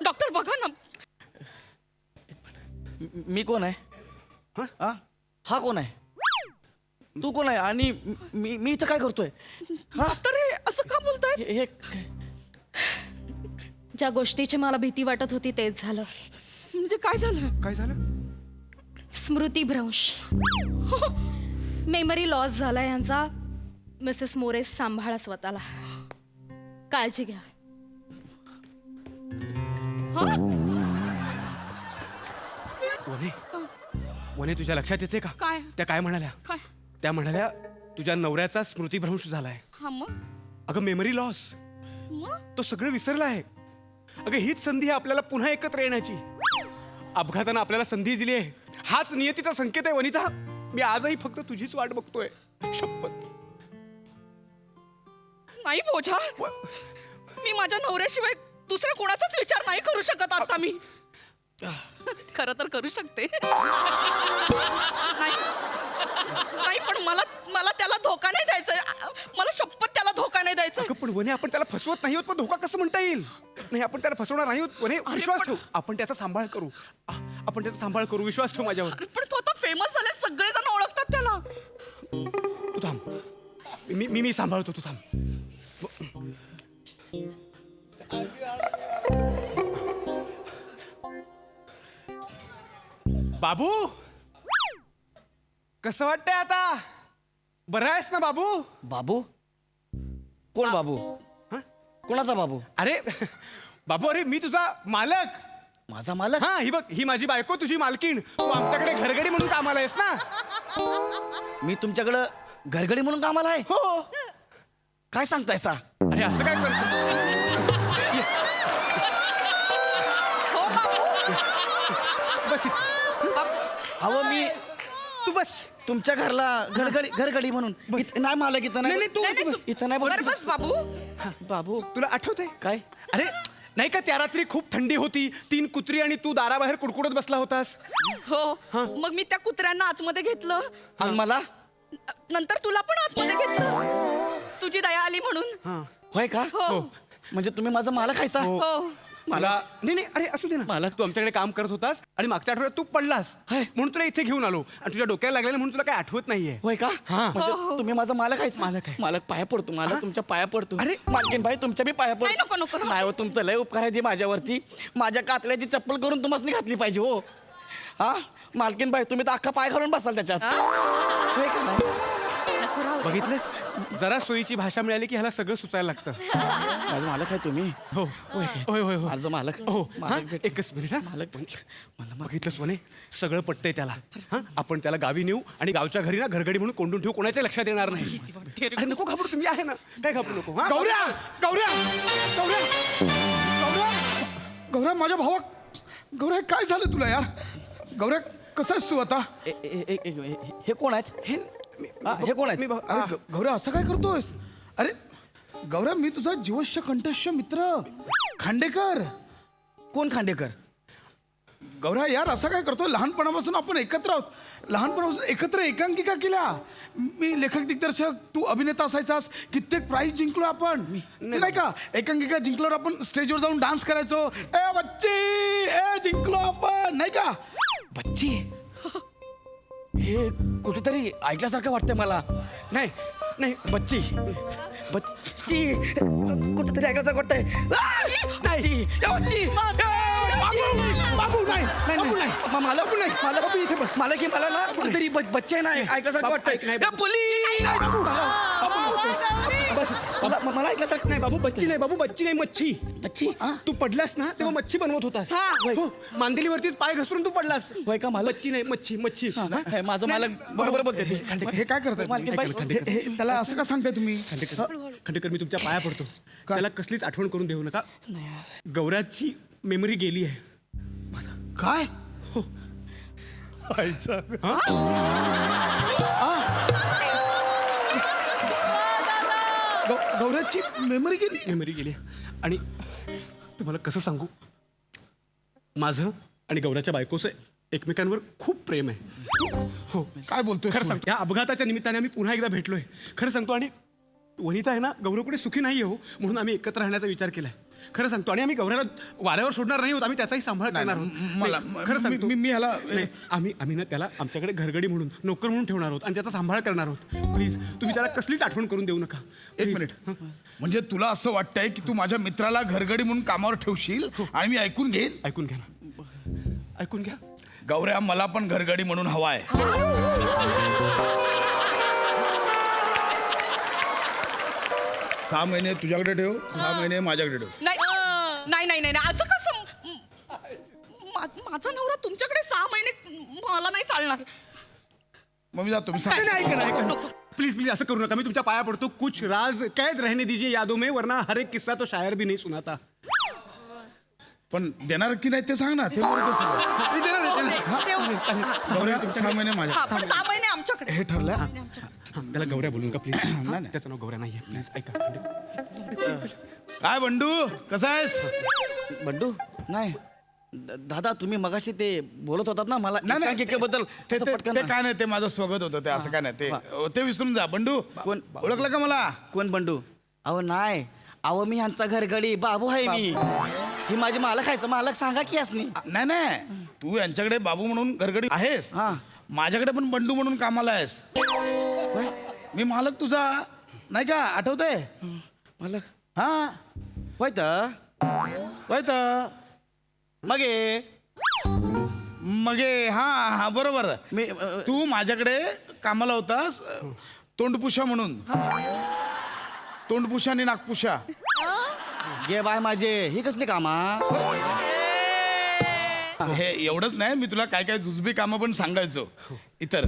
डॉक्टर बघा ना. मी कोण आहे? हा हा कोण आहे? तू कोण आहे आणि मी मी इथं काय करतोय? हा डॉक्टर हे असं का बोलताय? हे ज्या गोष्टीची मला भीती वाटत होती तेच झालं. म्हणजे काय झालं? काय झालं? स्मृतिभ्रंश. मेमरी लॉस झाला यांचा. मिसेस मोरे सांभाळा स्वतःला. काळजी घ्या. वने वने तुझ्या लक्षात येते का? काय? त्या काय म्हणाल्या? काय? त्या म्हणाल्या तुझ्या नवऱ्याचा स्मृतिभ्रंश झालाय. हा मग अगं मेमरी लॉस. तो सगळं विसरला आहे. अगं हीच संधी आहे आपल्याला पुन्हा एकत्र येण्याची. अपघातानं आपल्याला संधी दिली आहे. हाच नियतीचा संकेत आहे वनिता. मी आजही फक्त तुझीच वाट बघतोय. शपथ. नाही भोजा, मी माझ्या नवऱ्याशिवाय दुसऱ्या कोणाचाच विचार नाही करू शकत आता मी. खरं तर करू शकते. नाही नाही, पण मला त्याला धोका नाही द्यायचा. मला शपथ त्याला धोका नाही द्यायचा. अगं पण वने आपण त्याला फसवत नाही आहोत, पण धोका कसं म्हणता येईल? नाही आपण त्याला फसवणार नाही आहोत वने. विश्वास ठेव. आपण त्याचा सांभाळ करू. आपण त्याचा सांभाळ करू. विश्वास ठेव माझ्यावर. अरे, पण तो आता फेमस झालाय, सगळेजण ओळखतात त्याला. तू थांब. मी सांभाळतो. तू थांब. बाबू कसं वाटतंय आता बरं आहेस ना बाबू? बाबू कोण बाबू? हं? कोणाचा बाबू? अरे बाबू, अरे मी तुझा मालक. माझा मालक? हा, ही बघ, ही माझी बायको, तुझी मालकीण. तू आमच्याकडे घरगडी म्हणून कामाला आहेस ना? मी तुमच्याकडं घरगडी म्हणून कामाला आहे? हो. काय सांगतायसा? अरे असं काय करतो? बस इथं. अहो मी तू बस. तुमच्या घरला घरगडी म्हणून नाही मालक इथं नाही, नाही. नाही, तू बस. इथं नाही बरं बघ. बस बाबू. बाबू तुला आठवतंय? काय? अरे नाही का, त्या रात्री खूप थंडी होती, 3 कुत्री आणि तू दाराबाहेर कुडकुडत बसला होतास. हो मग मी त्या कुत्र्यांना आतमध्ये घेतलं. आणि मला नंतर तुला पण आतमध्ये घेतलं, तुझी दया आली म्हणून. होय का? हो. म्हणजे तुम्ही माझा मालक आहेसा? हो. मला नाही नाही, अरे असू दे ना. मालक. तू आमच्याकडे काम करत होतास आणि मागच्या आठवड्यात तू पडलास हाय. म्हणून तुला इथे घेऊन आलो आणि तुझ्या डोक्याला लागलेलं म्हणून तुला काय आठवत नाहीये. होय का? हा. म्हणजे तुम्ही माझा मालक आहेच? मालक आहे. मालक पाया पडतो, मला तुमच्या पाया पडतो. अरे. मालकीन बाई तुमच्या बी पाया नाही, पडतो. नको, नको. नाही हो, तुमचं लय उपकार आहे ती माझ्यावरती. माझ्या कातल्याची चप्पल करून तुम्हाला घातली पाहिजे हो. हा मालकीन बाई, तुम्ही तर अख्खा पाय घालून बसाल त्याच्यात. होय का नाही? बघितलंस, जरा सोयीची भाषा मिळाली की ह्याला सगळं सुचायला लागतं. माझा मालक आहे तुम्ही? हो होय होय होय माझा मालक. हो. मालक हा? भेट- एकच मिनिट. हा मालक मला बघितलं सोने, सगळं पटतंय त्याला. हा, आपण त्याला गावी नेऊ आणि गावच्या घरी ना घरगडी म्हणून कोंडून ठेवू, कोणाच्या लक्षात येणार नाही. अरे नको घाबरू, तुम्ही आहे ना, काय घाबरू नको. हा? गौऱ्या गौऱ्या गौऱ्या गौऱ्या गौऱ्या माझ्या भावा, गौऱ्या काय झालं तुला यार? गौऱ्या कसं आहेस तू आता? हे कोण आहेत? हे कोण आहेत? अरे गौऱ्या असं काय करतोयस? अरे गौऱ्या, मी तुझा जीवश्य कंठश्य मित्र खांडेकर. कोण खांडेकर? गौऱ्या यार असं काय करतोय? लहानपणापासून आपण एकत्र आहोत, लहानपणापासून एकत्र एकांकिका केल्या. मी लेखक दिग्दर्शक, तू अभिनेता असायचास. कित्येक प्राइज जिंकलो आपण. ते नाही का, एकांकिका जिंकल्यावर आपण स्टेजवर जाऊन डान्स करायचो. ए बच्ची, ए जिंकलो आपण, नाही का? बच्ची, हे कुठेतरी ऐकल्यासारखं वाटतंय मला. नाही नाही, बच्ची बच्ची कुठेतरी ऐकायचं वाटतंय. बच्ची, बच्ची, बाबू नाही, बाबू नाही, मला पण नाही, मला पण इथे बस. मला की मला ना कुठेतरी बच्चे आहे ना ऐकायसारखं वाटतंय. नाही, ए, पोलीस! बस, मला ऐकल्यासारखं नाही बाबू, बच्ची नाही बाबू, बच्ची नाही, मच्छी. बच्ची. तू पडलास ना तेव्हा मच्छी बनवत होतास. हो, मांदेलीवरतीच पाय घसरून तू पडलास. होय का मालक? मच्छी नाही, मच्छी मच्छी. हे माझं मालक बरोबर बोलते ते. हे काय करताय? मालकीन बाई, त्याला असं का सांगताय तुम्ही? खंडेकर, मी तुमच्या पाया पडतो, त्याला कसलीच आठवण करून देऊ नका. गौऱ्याची मेमरी गेली आहे. काय? गौऱ्याची मेमरी गेली? मेमरी गेली आणि तुम्हाला कसं सांगू, माझं आणि गौऱ्याच्या बायकोचं एकमेकांवर खूप प्रेम आहे. हो, काय बोलतोय? खरं सांगतो, या अपघाताच्या निमित्ताने आम्ही पुन्हा एकदा भेटलोय. खरं सांगतो, आणि वनिता आहे ना, गौरवकडे सुखी नाही हो, म्हणून आम्ही एकत्र राहण्याचा विचार केलाय. खरं सांगतो, आणि आम्ही गौऱ्याला वाऱ्यावर सोडणार नाही आहोत, आम्ही त्याचाही सांभाळ करणार आहोत. मला नाही, खरं सांगतो, मी ह्याला नाही, आम्ही ना त्याला आमच्याकडे घरगडी म्हणून, नोकर म्हणून ठेवणार आहोत आणि त्याचा सांभाळ करणार आहोत. प्लीज तुम्ही त्याला कसलीच आठवण करून देऊ नका. एक Please. मिनिट. म्हणजे तुला असं वाटतंय की तू माझ्या मित्राला घरगडी म्हणून कामावर ठेवशील आणि मी ऐकून घेईन? ऐकून घ्या ना, ऐकून घ्या. गौऱ्या, मला पण घरगडी म्हणून हवाय. 6 महिने तुझ्याकडे ठेव, 6 महिने माझ्याकडे ठेव. नाही नाही नाही नाही, असं कसं? माझा नवरा तुमच्याकडे 6 महिने मला नाही चालणार. मग मी जातो. मी नाही, सांग- नाही, ऐका ना, ऐका ना. प्लीज प्लीज असं करू नका, मी तुमच्या पाया पडतो. कुछ राज कैद रहने दीजिए यादों में, वरना हर एक किस्सा तो शायर भी नहीं सुनाता. पण देणार की नाही ते सांग ना. ते बरोबर सगळं. मी देणार, देणार. गौऱ्या, 6 महिने माझ्या. हा, पण 6 महिने आमच्याकडे. हे ठरलं. हा, त्याला गौऱ्या बोलून का प्लीज? त्याचं नाव गौऱ्या नाहीये, प्लीज ऐका. काय बंडू, कसा आहेस? बंडू नाही दादा, तुम्ही मगाशी ते बोलत होतात ना मला नाही नाही, एकांकिकेबद्दल. ते असं पटकन ते ना. काय नाही, ते माझं स्वागत होतं. ते असं काय नाही, ते विसरून जा. बंडू, कोण? ओळखलं का मला? कोण बंडू? अहो नाही, अहो मी ह्यांचा घरगडी बाबू आहे. मी ही माझी मालक आहे. मालक सांगा की असनी. नाही नाही, तू यांच्याकडे बाबू म्हणून घरगडी आहेस, हा. माझ्याकडे पण बंडू म्हणून कामाला आहेस. मी मालक तुझा, नाही का? आठवतंय? मालक हा, होय तर होय तर. मग मगे हा बरोबर मी तू माझ्याकडे कामाला होतास तोंडपुषा म्हणून. तोंडपुषा आणि नागपुषा. गे बाय माझे ही कसली कामा. हे एवढंच नाही, मी तुला काय काय जुजबी कामं पण सांगायचो इतर.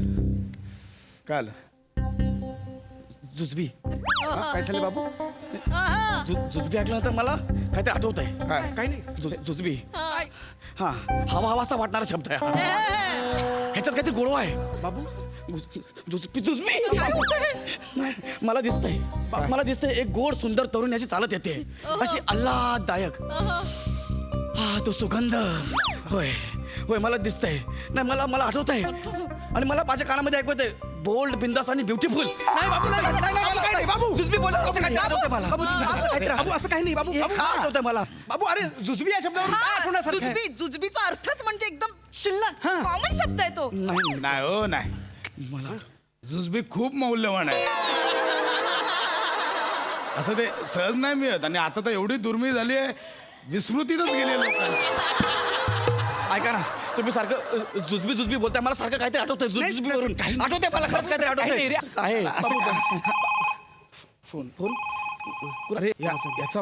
काल जुजबी काय झालं बाबू? जुजबी ऐकल्यानंतर मला काहीतरी आठवत आहे. काय काय नाही. जुजबी हा हवा हवा असा वाटणारा शब्द आहे हा. ह्याच्यात काहीतरी गोडवा आहे बाबू जुजबी जुजबी नाही, मला दिसतंय एक गोड सुंदर तरुण अशी चालत येते, अशी आल्हाददायक. हा तो सुगंध. होय होय मला दिसतंय. नाही मला आठवत आहे आणि मला माझ्या कानामध्ये ऐकवत आहे बोल्ड, बिंदास आणि ब्युटिफुल. बाबू जुजबी बोल आठवतंय मला. बाबू असं काही नाही बाबू. बाबू आठवतंय मला. बाबू अरे जुजबी या शब्दावर काय आठवण्यासारखं आहे? जुजबीचा अर्थच म्हणजे एकदम शिल्लक कॉमन शब्द आहे तो. नाही हो नाही, मला जुजबी खूप मौल्यवान आहे. असं ते सहज नाही मिळत. आणि आता तर एवढी दुर्मिळ झाली आहे, विस्मृतीतच गेले लोक. ऐका ना, तुम्ही सारखं जुजबी बोलताय, मला सारखं काहीतरी आठवतंय जुजबी वरून. आठवतंय मला, खरंच काहीतरी आठवतंय. आहे असं फोन. अरे याचा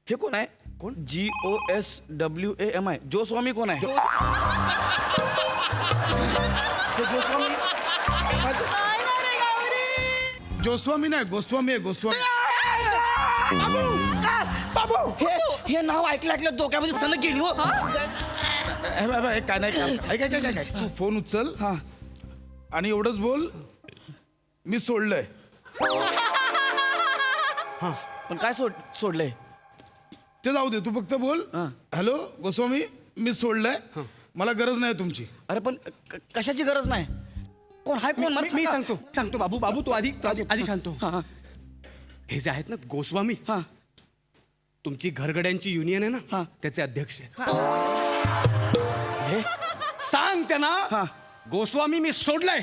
हे कोण आहे? कोण? GOSWAMI जोस्वामी कोण आहे? हे जोस्वामी जोस्वामी नाही, गोस्वामी आहे, गोस्वामी. बाबू हे नाव ऐकलं डोक्यामध्ये सनक गेली हो. हे बाबा हे काय नाही, काय तू फोन उचल हा आणि एवढंच बोल, मी सोडलंय. पण काय सोडलंय? ते जाऊ दे, तू फक्त बोल हॅलो गोस्वामी, मी सोडलंय, मला गरज नाही तुमची. अरे पण कशाची गरज नाही. कोण हाय कोण? मला मी सांगा. सांगतो बाबू तू आधी शांत हो. हा हे जे आहेत ना गोस्वामी, हा तुमची घरगड्यांची युनियन आहे ना, हा. त्याचे अध्यक्ष आहेत. सांग त्यांना हा. गोस्वामी मी सोडलंय.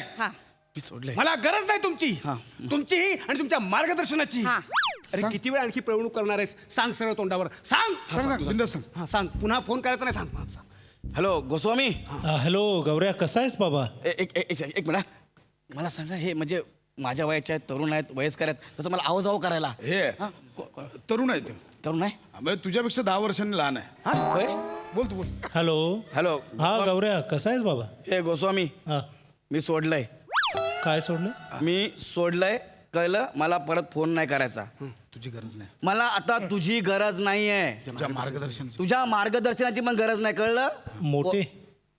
मी सोडलंय. मला गरज नाही तुमची, हा. तुमचीही आणि तुमच्या मार्गदर्शनाची. अरे किती वेळ आणखी पिळवणूक करणार आहेस? सांग सरळ तोंडावर सांग. सांग, बिनधास्त सांग. हा सांग, पुन्हा फोन करायचा नाही. सांग. हॅलो गोस्वामी. हॅलो गौऱ्या, कसा आहेस बाबा? एक मिनिट. मला सांगा, हे म्हणजे माझ्या वयाचे आहेत, तरुण आहेत, वयस्कर आहेत, तसं मला आवाजाव करायला. हे तरुण आहे ते, तरुण आहे. म्हणजे तुझ्यापेक्षा 10 वर्षांनी लहान आहे. हा होय. बोल तू बोल. हॅलो. हॅलो हा गौऱ्या, कसा आहेस बाबा? हे गोस्वामी, हा, मी सोडलंय. काय सोडलं? मी सोडलंय, कळलं. मला परत फोन नाही करायचा. तुझी गरज नाही, मला आता तुझी गरज नाहीये. तुझ्या मार्गदर्शन. तुझ्या मार्गदर्शनाची पण गरज नाही, कळलं. मोठे.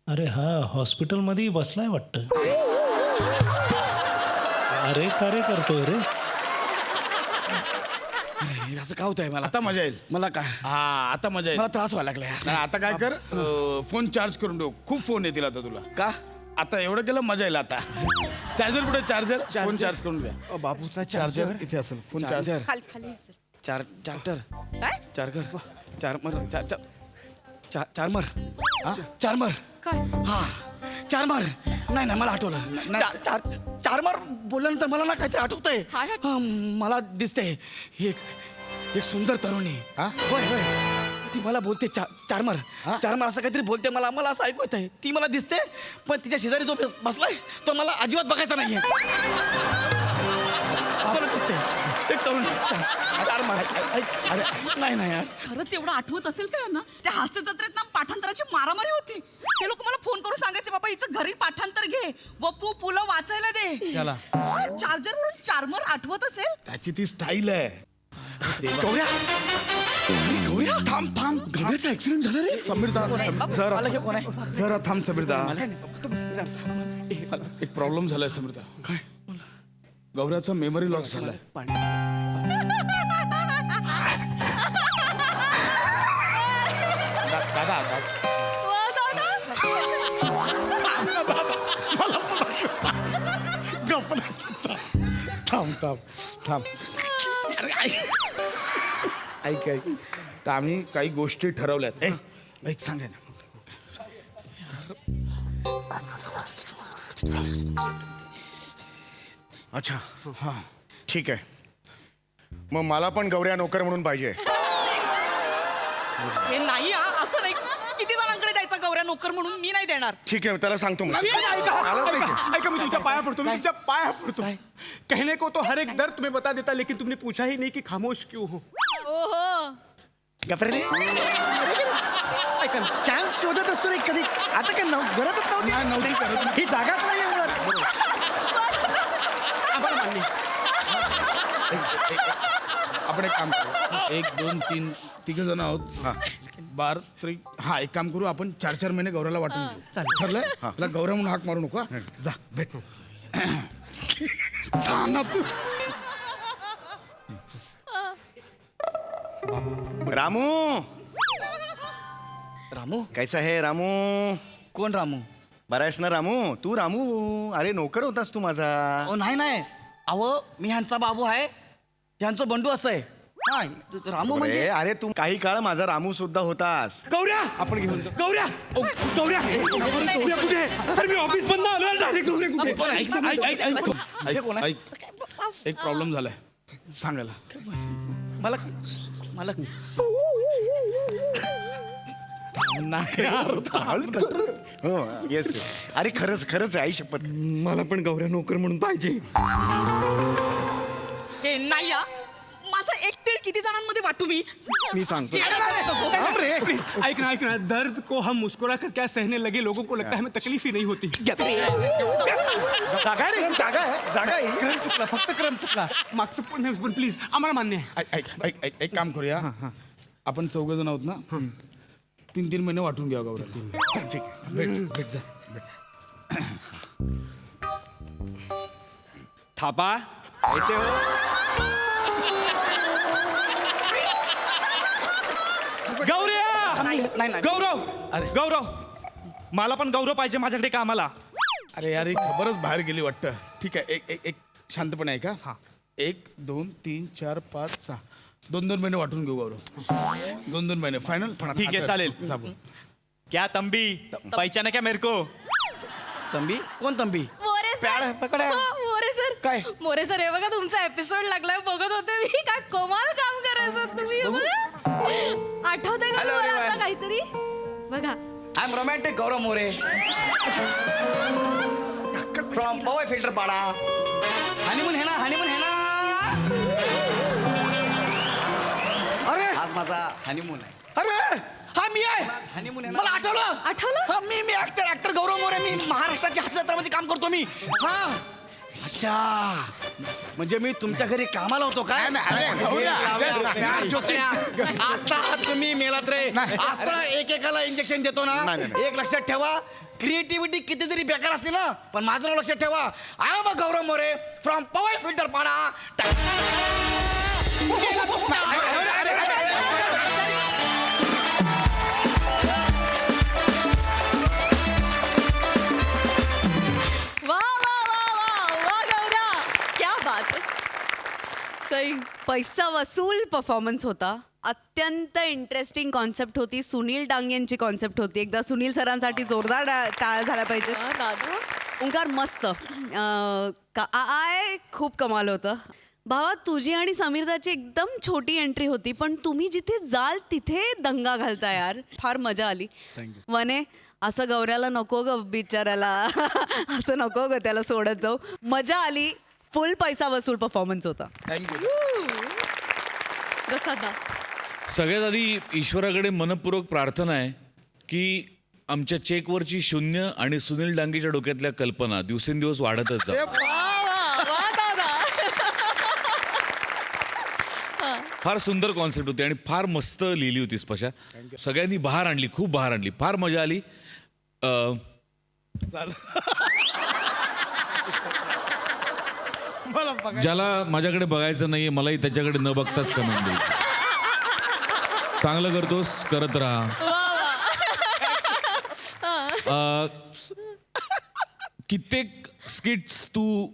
अरे हा हॉस्पिटलमध्ये बसलाय वाटतं. अरे कार्य करतोय रे. हे असं का होतंय मला? आता मजा येईल. मला काय, हा आता मजा येईल. मला त्रास व्हायला लागला यार. नाही, आता काय कर, फोन चार्ज करून ठेव. खूप फोन येतील आता तुला. का? आता एवढं केलं, मजा येईल आता. चार्जर कुठे? चार्जर. फोन चार्ज करून घ्या. बाबूचा चार्जर इथे असेल. Phone charge. चार्जर. खाली असेल. चार्टर. काय? चार्जर. चार्मर. काय? हा चार्मर. नाही मला आठवलं. चार्मर बोलल्यानंतर मला ना काहीतरी आठवतंय. काय आठवतंय? हा, मला दिसते एक सुंदर तरुणी. हा? होय ती मला बोलते चार्मर. चार्मर असं काहीतरी बोलते मला असं ऐकू येत आहे. ती मला दिसते, पण तिच्या शेजारी जो बसलाय तो मला अजिबात बघायचा नाहीये. मला दिसते एक तरुण चार्मर. अरे नाही यार. खरंच एवढं आठवत असेल का ना? त्या हास्य जत्रेत ना पाठांतराची मारामारी होती. ते लोक मला फोन करून सांगायचे, बाबा हिचं घरी पाठांतर घे, वपू पुलं वाचायला दे. चार्जर वरून चार्मर आठवत असेल? त्याची ती स्टाईल आहे. गौऱ्या थांब. गौऱ्याचा ऍक्सिडेंट झाला रे. समीरदा, मला हे कोण आहे? जरा थांब समीरदा. मला एक प्रॉब्लेम झालाय समीरदा. काय? गौऱ्याचा मेमरी लॉस झालाय. दादा थांब. अरे ऐक. तर आम्ही काही गोष्टी ठरवल्यात. ऐक सांगा ना. अच्छा हां ठीक आहे. मग मला पण गौऱ्या नोकर म्हणून पाहिजे. हे नाही, असं नाही. किती जणांकडे द्यायचा नवरा नोकर म्हणून मी नाही देणार. ठीक आहे त्याला सांगतो मग. ऐका मी तुमच्या पाया पडतो, मी तुमच्या पाया पडतो. कहने को तो हर एक दर्द तुम्हें बता देता, लेकिन तुमने पूछा ही नहीं कि खामोश क्यों हो. ओहो. ऐका चान्स शोधत असतो रे कधी. आता काय गरजच नव्हती. ही जागाच नाही आपण एक काम करू, 1 2 3 तिघ जण आहोत. बार तरी हा एक काम करू, आपण 4 महिने गौऱ्याला वाटून घेऊ. ठरलंय? तुला गौऱ्या म्हणून हाक मारू नको हा. जा भेट. जा ना तू. रामू रामू. कैसा है रामू? कोण रामू? बरा आहेस ना रामू? तू रामू, अरे नोकर होतास तू माझा. ओ नाही अहो मी ह्यांचा बाबू आहे, ह्यांचं बंडू असं आहे. हा रामू म्हणजे अरे अरे तू काही काळ माझा रामू सुद्धा होतास. गौऱ्या आपण घेऊन जाऊ. गौऱ्या गौऱ्या गौऱ्या कुठे आहे? तर मी ऑफिस बंद आलो डायरेक्ट. गौऱ्या कुठे आहे? ऐक एक प्रॉब्लेम झालाय सांगायला. मला मला हो येस. अरे खरंच खरंच आहे, आई शपथ. मला पण गौऱ्या नोकर म्हणून पाहिजे. हे नाही हा. माझा एक तीळ किती जणांमध्ये वाटू मी? मी सांगतो. प्लीज ऐक ना. दर्द को हम मुस्कुरा कर क्या सहने लगे, लोगों को लगता है हमें तकलीफ ही नहीं होती. जागा रे, जागा आहे. क्रम चुकला, फक्त क्रम चुकला. मागचं पण प्लीज आम्हाला मान्य आहे. एक काम करूया, आपण 4 जण आहोत ना, 3 महिने वाटून घ्या गौऱ्या. चल, ठीक आहे. भेट जा भेट. थापा ऐसे हो. नाही गौरव मला पण गौरव पाहिजे माझ्याकडे कामाला. अरे यार ही खबरच बाहेर गेली वाटतं. ठीक आहे, एक शांतपणे आहे का. 1 2 3 4 5 6 2 महिने वाटून घेऊ गौरव. 2 महिने फायनल. ठीक आहे, चालेल. क्या तंबी पहचाना क्या मेरे को? तंबी कोण तंबी? मोरे प्याड, पकड. मोरे सर. काय? मोरे सर हे बघा तुमचा एपिसोड लागलाय, बघत होते मी. काय कमाल काम करायचं तुम्ही. आठवतंय का तुम्हाला आता काहीतरी? बघा I am romantic Gaurav More from Powai Filter Pada. Honeymoon है ना. अरे आज माझा हनीमून आहे. अरे हा मी आहे. हनीमून मला आठवलं. हा मी ऍक्टर गौरव मोरे. मी महाराष्ट्राच्या हास्य जत्रामध्ये काम करतो मी. हा अच्छा, म्हणजे मी तुमच्या घरी कामाला होतो काय? आता तुम्ही मेलात रे. असं एकेकाला इंजेक्शन देतो ना. एक लक्षात ठेवा, क्रिएटिव्हिटी किती जरी बेकार असली ना, पण माझं नाव लक्षात ठेवा. I am Gaurav More from Powai Filter Pada. सई. पैसा वसूल परफॉर्मन्स होता. अत्यंत इंटरेस्टिंग कॉन्सेप्ट होती. सुनील डांगेंची कॉन्सेप्ट होती. एकदा सुनील सरांसाठी जोरदार टाळ्या झाल्या पाहिजेत. दादा ओंकार मस्त. खूप कमाल होतं. भावा तुझी आणि समीरदाची एकदम छोटी एंट्री होती, पण तुम्ही जिथे जाल तिथे दंगा घालता यार. फार मजा आली. वने असं गौऱ्याला नको ग बिचाऱ्याला. असं नको ग त्याला सोडत जाऊ. मजा आली. फुल पैसा वसूल परफॉर्मन्स होता. थँक्यू. सगळ्यात आधी ईश्वराकडे मनपूर्वक प्रार्थना आहे की आमच्या चेकवरची 0 आणि सुनील डांगेच्या डोक्यातल्या कल्पना दिवसेंदिवस वाढतच जा. फार सुंदर कॉन्सेप्ट होती आणि फार मस्त लिहिली होती स्पशा. सगळ्यांनी बहार आणली, खूप बहार आणली. फार मजा आली. ज्याला माझ्याकडे बघायचं नाहीये मलाही त्याच्याकडे न बघताच कमेंट देईल. चांगलं करतोस, करत राहा. कित्येक स्किट्स तू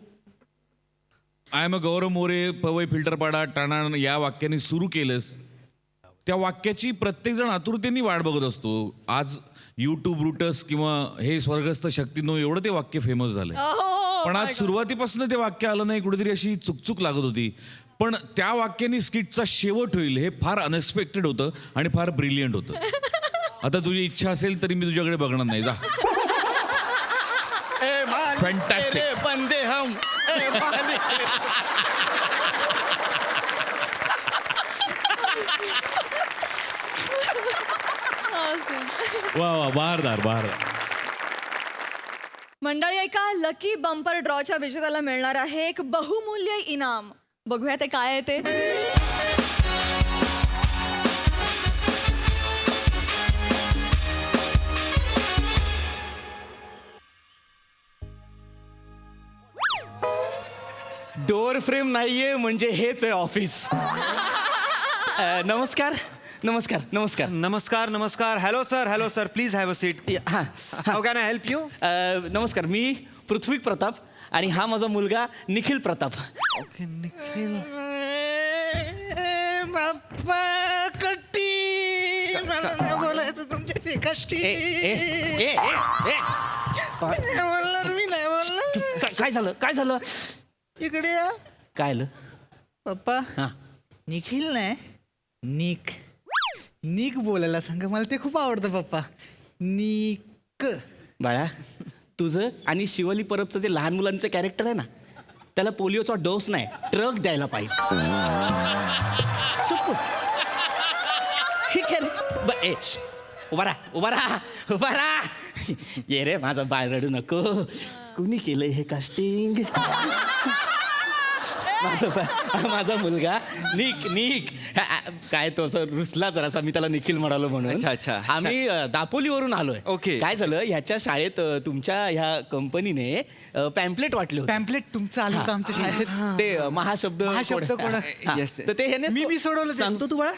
I am a Gaurav More Powai Filterpada Thane या वाक्याने सुरू केलंस. त्या वाक्याची प्रत्येकजण आतुरतेने वाट बघत असतो. आज यूट्यूब रूटर्स किंवा हे स्वर्गस्थ शक्तीनो एवढं ते वाक्य फेमस झालंय. पण आज सुरुवातीपासून ते वाक्य आलं नाही, कुठेतरी अशी चुकचुक लागत होती. पण त्या वाक्याने स्किटचा शेवट होईल हे फार अनएक्सपेक्टेड होतं आणि फार ब्रिलियंट होतं. आता तुझी इच्छा असेल तरी मी तुझ्याकडे बघणार नाही जा. Fantastic. बंदे हम वा वा बहारदार बहारदार. मंडळी एका लकी बंपर ड्रॉच्या विजेत्याला मिळणार आहे एक बहुमूल्य इनाम. बघूया ते काय आहे ते. डोअर फ्रेम नाहीये म्हणजे हेच आहे ऑफिस. नमस्कार नमस्कार नमस्कार. नमस्कार नमस्कार. Hello sir please have a seat. हां how can I help you? नमस्कार, मी पृथ्वी प्रताप आणि हा माझा मुलगा निखिल प्रताप. ओके निखिल. बोलायचं तुमच्याशी कष्टी. ए, ए, ए, ए, ए. मी नाही बोललो. काय झालं काय झालं इकडे या. काय झालं पप्पा हां निखिल नाही निक निक बोलायला सांग. मला ते खूप आवडतं पप्पा. निक. बाळा, तुझं आणि शिवली परबचं जे लहान मुलांचं कॅरेक्टर आहे ना, त्याला पोलिओचा डोस नाही ट्रक द्यायला पाहिजे. सोपं. हे काय रे? उभा राहा उभा राहा उभा राहा. ये रे माझा बाळ, रडू नको. कुणी केलंय हे कास्टिंग? माझा मुलगा निक निक. काय तो असं रुसला जरासा, मी त्याला निखिल म्हणालो म्हणून. अच्छा, अच्छा. आम्ही दापोलीवरून आलोय. ओके. काय झालं, ह्याच्या शाळेत तुमच्या ह्या कंपनीने पॅम्पलेट वाटले होते. पॅम्पलेट तुमचं आलं होतं आमच्या शाळेत. ते महाशब्द महाशब्द कोण? हा. Yes. तर ते ह्याने मी सोडवलं ते. सांगतो तू बाळा,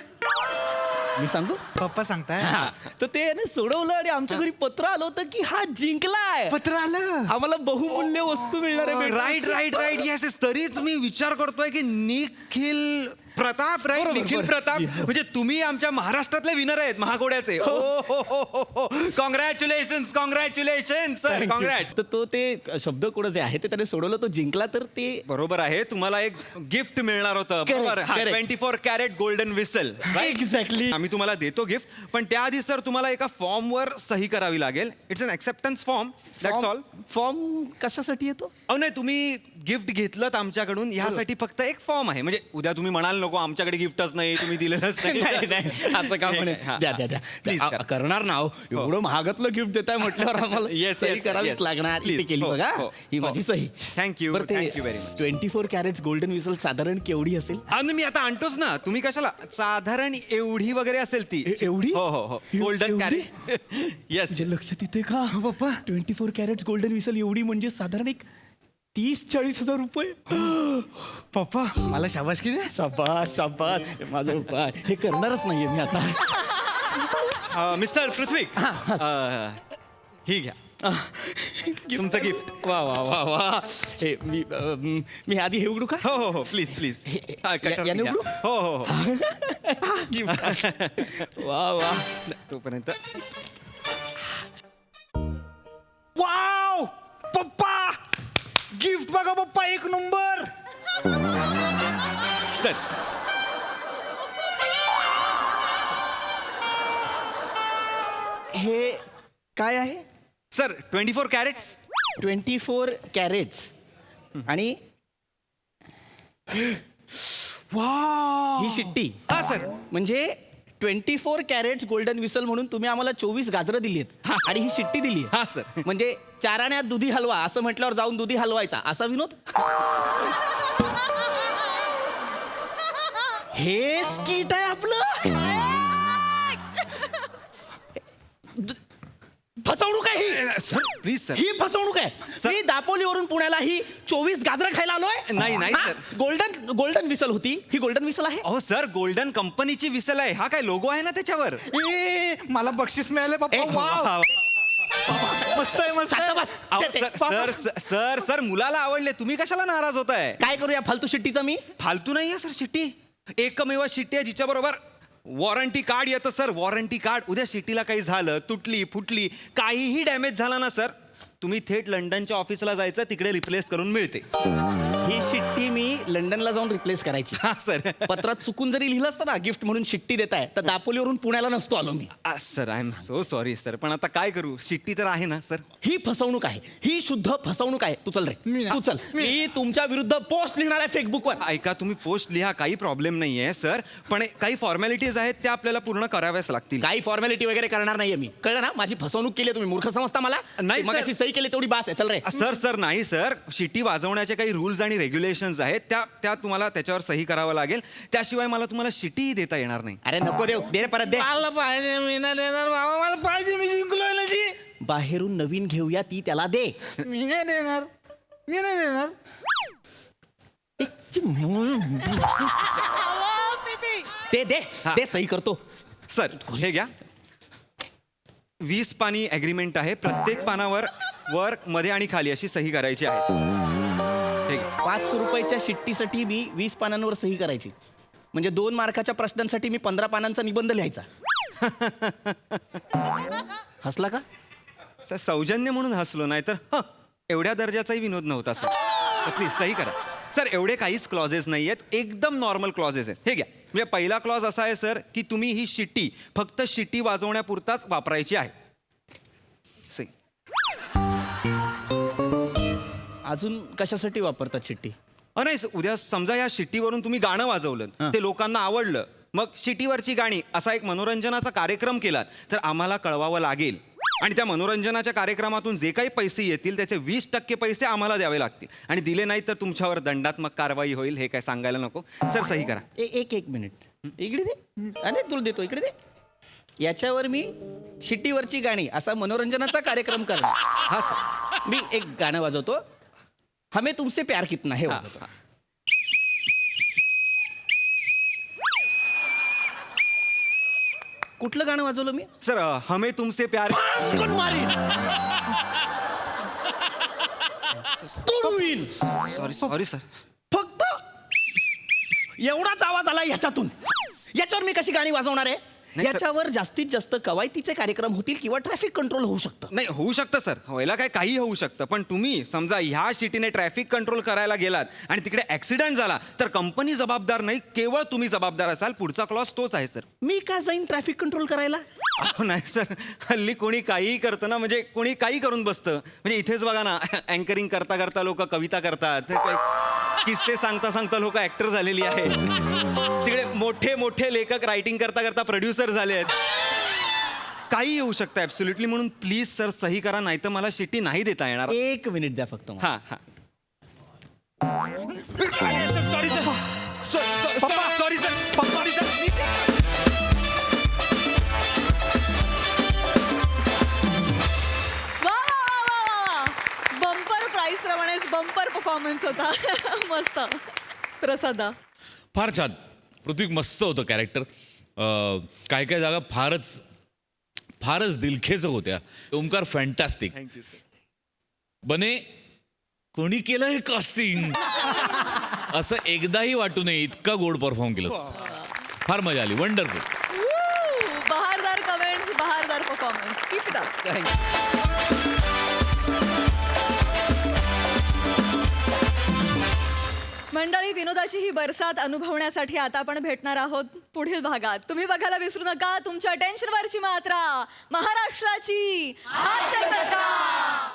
मी सांगू. पप्पा सांगताय. हा. तर ते ह्याने सोडवलं आणि आमच्या घरी पत्र आलं होतं की हा जिंकलाय, पत्र आलं. आम्हाला बहुमूल्य वस्तू मिळणार आहे. Right right right. येस तरीच मी विचार करतोय की निखिल प्रताप. राईट, बरोबर, निखिल बरोबर. प्रताप. म्हणजे तुम्ही आमच्या महाराष्ट्रातले विनर आहेत महाघोड्याचे. हो. Congratulation sir, congrat. तर तो ते शब्द कोड जे आहे ते त्याने सोडवलं, तो जिंकला. तर ते बरोबर आहे. तुम्हाला एक गिफ्ट मिळणार होतं. Correct, बरोबर. correct. 24 carat golden whistle. Exactly. आम्ही तुम्हाला देतो गिफ्ट, पण त्याआधी सर तुम्हाला एका फॉर्मवर सही करावी लागेल. It's an acceptance form. That's all. Form कशासाठी येतो? अहो नाही, तुम्ही गिफ्ट घेतलं आमच्याकडून ह्यासाठी फक्त एक फॉर्म आहे. म्हणजे उद्या तुम्ही म्हणाल नको आमच्याकडे गिफ्टच नाही, तुम्ही दिलेलंच नाही नाही, असं का म्हणे. हा, द्या हा. द्या द्या. Please करा. करणार ना हो. एवढं महागातलं गिफ्ट देताय म्हटल्यावर आम्हाला Yes, सही yes, करावीच yes. लागणार. Please. इथे केली हो, बघा, हो, ही हो. माझी सही. Thank you, बरं ते thank you very much. 24 carat golden whistle साधारण केवढी असेल? आणि मी आता आणतोच ना, तुम्ही कशाला. साधारण एवढी वगैरे असेल ती. एवढी? हो. गोल्डन एवढी? कॅरेट. येस. म्हणजे लक्षात येते का पप्पा? 24 कॅरेट गोल्डन विसल एवढी म्हणजे साधारण एक 30-40 हजार रुपये. पप्पा मला शाबासकी द्या. शाबास शाबास. माझं उपाय हे करणारच नाहीये मी आता. मिस्टर पृथ्वी, ही घ्या तुमचं गिफ्ट. वा वा वा वा. हे मी आधी हे उघडू का? हो प्लीज प्लीज. याने उघडू? हो. वा वा. तोपर्यंत वाव पप्पा, गिफ्ट बघा पप्पा, एक नंबर. सर हे काय आहे? Sir 24 carrots. 24 कॅरेट्स आणि वाव ही शिट्टी. हा सर. म्हणजे 24 कॅरेट्स गोल्डन विसल म्हणून तुम्ही आम्हाला 24 गाजरं दिली आहेत आणि ही शिट्टी दिली. हा सर. म्हणजे 4 आण्यात दुधी हलवा असं म्हटल्यावर जाऊन दुधी हलवायचा असा विनोद. हे स्किट आहे आपलं. फसवणूक आहे ही. Sir please sir. ही फसवणूक आहे. मी दापोलीवरून पुण्याला ही 24 गाजरं खायला आलोय. नाही, हा, सर. गोल्डन विसल होती ही. गोल्डन विसल आहे. अहो सर, गोल्डन कंपनीची विसल आहे. हा काय लोगो आहे ना त्याच्यावर. ए मला बक्षीस मिळालं पप्पा. ए, वाव मस्त आहे मस्त आहे. शांत बस. अहो, ते- सर सर सर सर मुलाला आवडले, तुम्ही कशाला नाराज होताय? काय करूया फालतू शिट्टीचा मी? फालतू नाहीये सर शिट्टी. एकमेव शिट्टी आहे जिच्या बरोबर वॉरंटी कार्ड येतं सर. Warranty card. उद्या शिट्टीला काही झालं, तुटली फुटली, काहीही डॅमेज झाला ना सर, तुम्ही थेट लंडनच्या ऑफिसला जायचं, तिकडे रिप्लेस करून मिळते. ही शिट्टी मी लंडनला जाऊन रिप्लेस करायची. हा सर. पत्रात चुकून जरी लिहिलं असतं ना गिफ्ट म्हणून शिट्टी देताय तर दापोलीवरून पुण्याला नसतो आलो मी. Sir I am so sorry sir, पण आता काय करू, शिट्टी तर आहे ना सर. ही फसवणूक आहे, ही शुद्ध फसवणूक आहे. तू चल रे, तू चल. मी तुमच्या विरुद्ध पोस्ट लिहिणार आहे फेसबुकवर. ऐका, तुम्ही पोस्ट लिहा, काही प्रॉब्लेम नाहीये सर, पण काही फॉर्मॅलिटीज आहेत त्या आपल्याला पूर्ण कराव्याच लागतील. काही फॉर्मॅलिटी वगैरे करणार नाहीये मी, कळलं ना. माझी फसवणूक केली तुम्ही, मूर्ख समजता मला. नाही, मग सर. अशी सही केली तेवढी बास आहे. चल रे. सर नाही सर, शिट्टी वाजवण्याचे काही रूल्स आणि रेग्युलेशन्स आहेत त्या तुम्हाला त्याच्यावर सही करावं लागेल. त्याशिवाय मला तुम्हाला शिट्टी देता येणार नाही. अरे नको देऊ, दे रे परत दे. मला पाहिजे, मी नाही देणार बाबा, मला पाहिजे, मी जिंकलोय ना जी. बाहेरून नवीन घेऊया ती त्याला दे. मी नाही देणार, मी नाही देणार. ते दे, दे सही करतो. सर हे घ्या, 20 पानी ॲग्रीमेंट आहे. प्रत्येक पानावर वर, मध्ये आणि खाली अशी सही करायची आहे. हे घ्या. 5 रुपयाच्या शिट्टीसाठी मी 20 पानांवर सही करायची. म्हणजे 2 मार्काच्या प्रश्नांसाठी मी 15 पानांचा निबंध लिहायचा. हसला का? सर सौजन्य म्हणून हसलो, नाही तर एवढ्या दर्जाचाही विनोद नव्हता सर. प्लीज सही करा सर. एवढे काहीच क्लॉजेस नाही आहेत, एकदम नॉर्मल क्लॉजेस आहेत. हे घ्या. म्हणजे पहिला क्लॉज असा आहे सर की तुम्ही ही शिट्टी फक्त शिट्टी वाजवण्यापुरताच वापरायची आहे. सही. अजून कशासाठी वापरतात शिट्टी? नाही उद्या समजा या शिट्टीवरून तुम्ही गाणं वाजवलं, ते लोकांना आवडलं, मग शिट्टीवरची गाणी असा एक मनोरंजनाचा कार्यक्रम केलात तर आम्हाला कळवावं लागेल. आणि त्या मनोरंजनाच्या कार्यक्रमातून जे काही पैसे येतील त्याचे 20% पैसे आम्हाला द्यावे लागतील. आणि दिले नाही तर तुमच्यावर दंडात्मक कारवाई होईल. हे काय सांगायला नको. सर सही करा. एक मिनिट इकडे दे. अरे तुला देतो, इकडे दे. याच्यावर मी शिट्टीवरची गाणी असा मनोरंजनाचा कार्यक्रम करणार. हा सर. मी एक गाणं वाजवतो, हमें तुमसे प्यार कितना हे वाजवतो. कुठलं गाणं वाजवलं मी? सर हमें तुमसे प्यार. कोण मारीन? तुडवीन. Sorry sir. फक्त एवढाच आवाज आला ह्याच्यातून. याच्यावर मी कशी गाणी वाजवणार आहे? नाही, सर. याच्यावर जास्तीत जास्त कवायतीचे कार्यक्रम होतील किंवा ट्रॅफिक कंट्रोल होऊ शकतं. नाही होऊ शकतं सर, व्हायला काही होऊ शकतं. पण तुम्ही समजा ह्या शिटीने ट्रॅफिक कंट्रोल करायला गेलात आणि तिकडे ऍक्सिडेंट झाला तर कंपनी जबाबदार नाही, केवळ तुम्ही जबाबदार असाल. पुढचा क्लॉज तोच आहे सर. मी का जाईन ट्रॅफिक कंट्रोल करायला? नाही सर, हल्ली कोणी काहीही करतं ना, म्हणजे कोणी काही करून बसतं. म्हणजे इथेच बघा ना, अँकरिंग करता करता लोक कविता करतात, किस्से सांगता सांगता लोक ऍक्टर झालेली आहेत. तिकडे मोठे मोठे लेखक रायटिंग करता करता प्रोड्युसर झाले आहेत. काही येऊ शकतं ऍब्सोल्युटली. म्हणून प्लीज सर सही करा, नाही तर मला शिट्टी नाही देता येणार. 1 मिनिट द्या फक्त. हा हा. Sorry sir, sorry sir, sorry sir. Bumper price प्रमाणेच बंपर परफॉर्मन्स होता. मस्त. प्रसादा. फार छान. पृथ्वी मस्त होतं कॅरेक्टर. काय काय जागा फारच दिलखेच होत्या. ओमकार फॅन्टॅस्टिक. बने कोणी केलं हे कास्टिंग असं एकदाही वाटू नये इतका गोड परफॉर्म केलंस. फार मजा आली. वंडरफुल. बहारदार कमेंट्स, बहारदार परफॉर्मन्स. Keep it up. मंडळी, विनोदाची ही बरसात अनुभवण्यासाठी आता आपण भेटणार आहोत पुढील भागात. तुम्ही बघायला विसरू नका तुमच्या टेन्शनवरची मात्रा, महाराष्ट्राची हास्य जत्रा.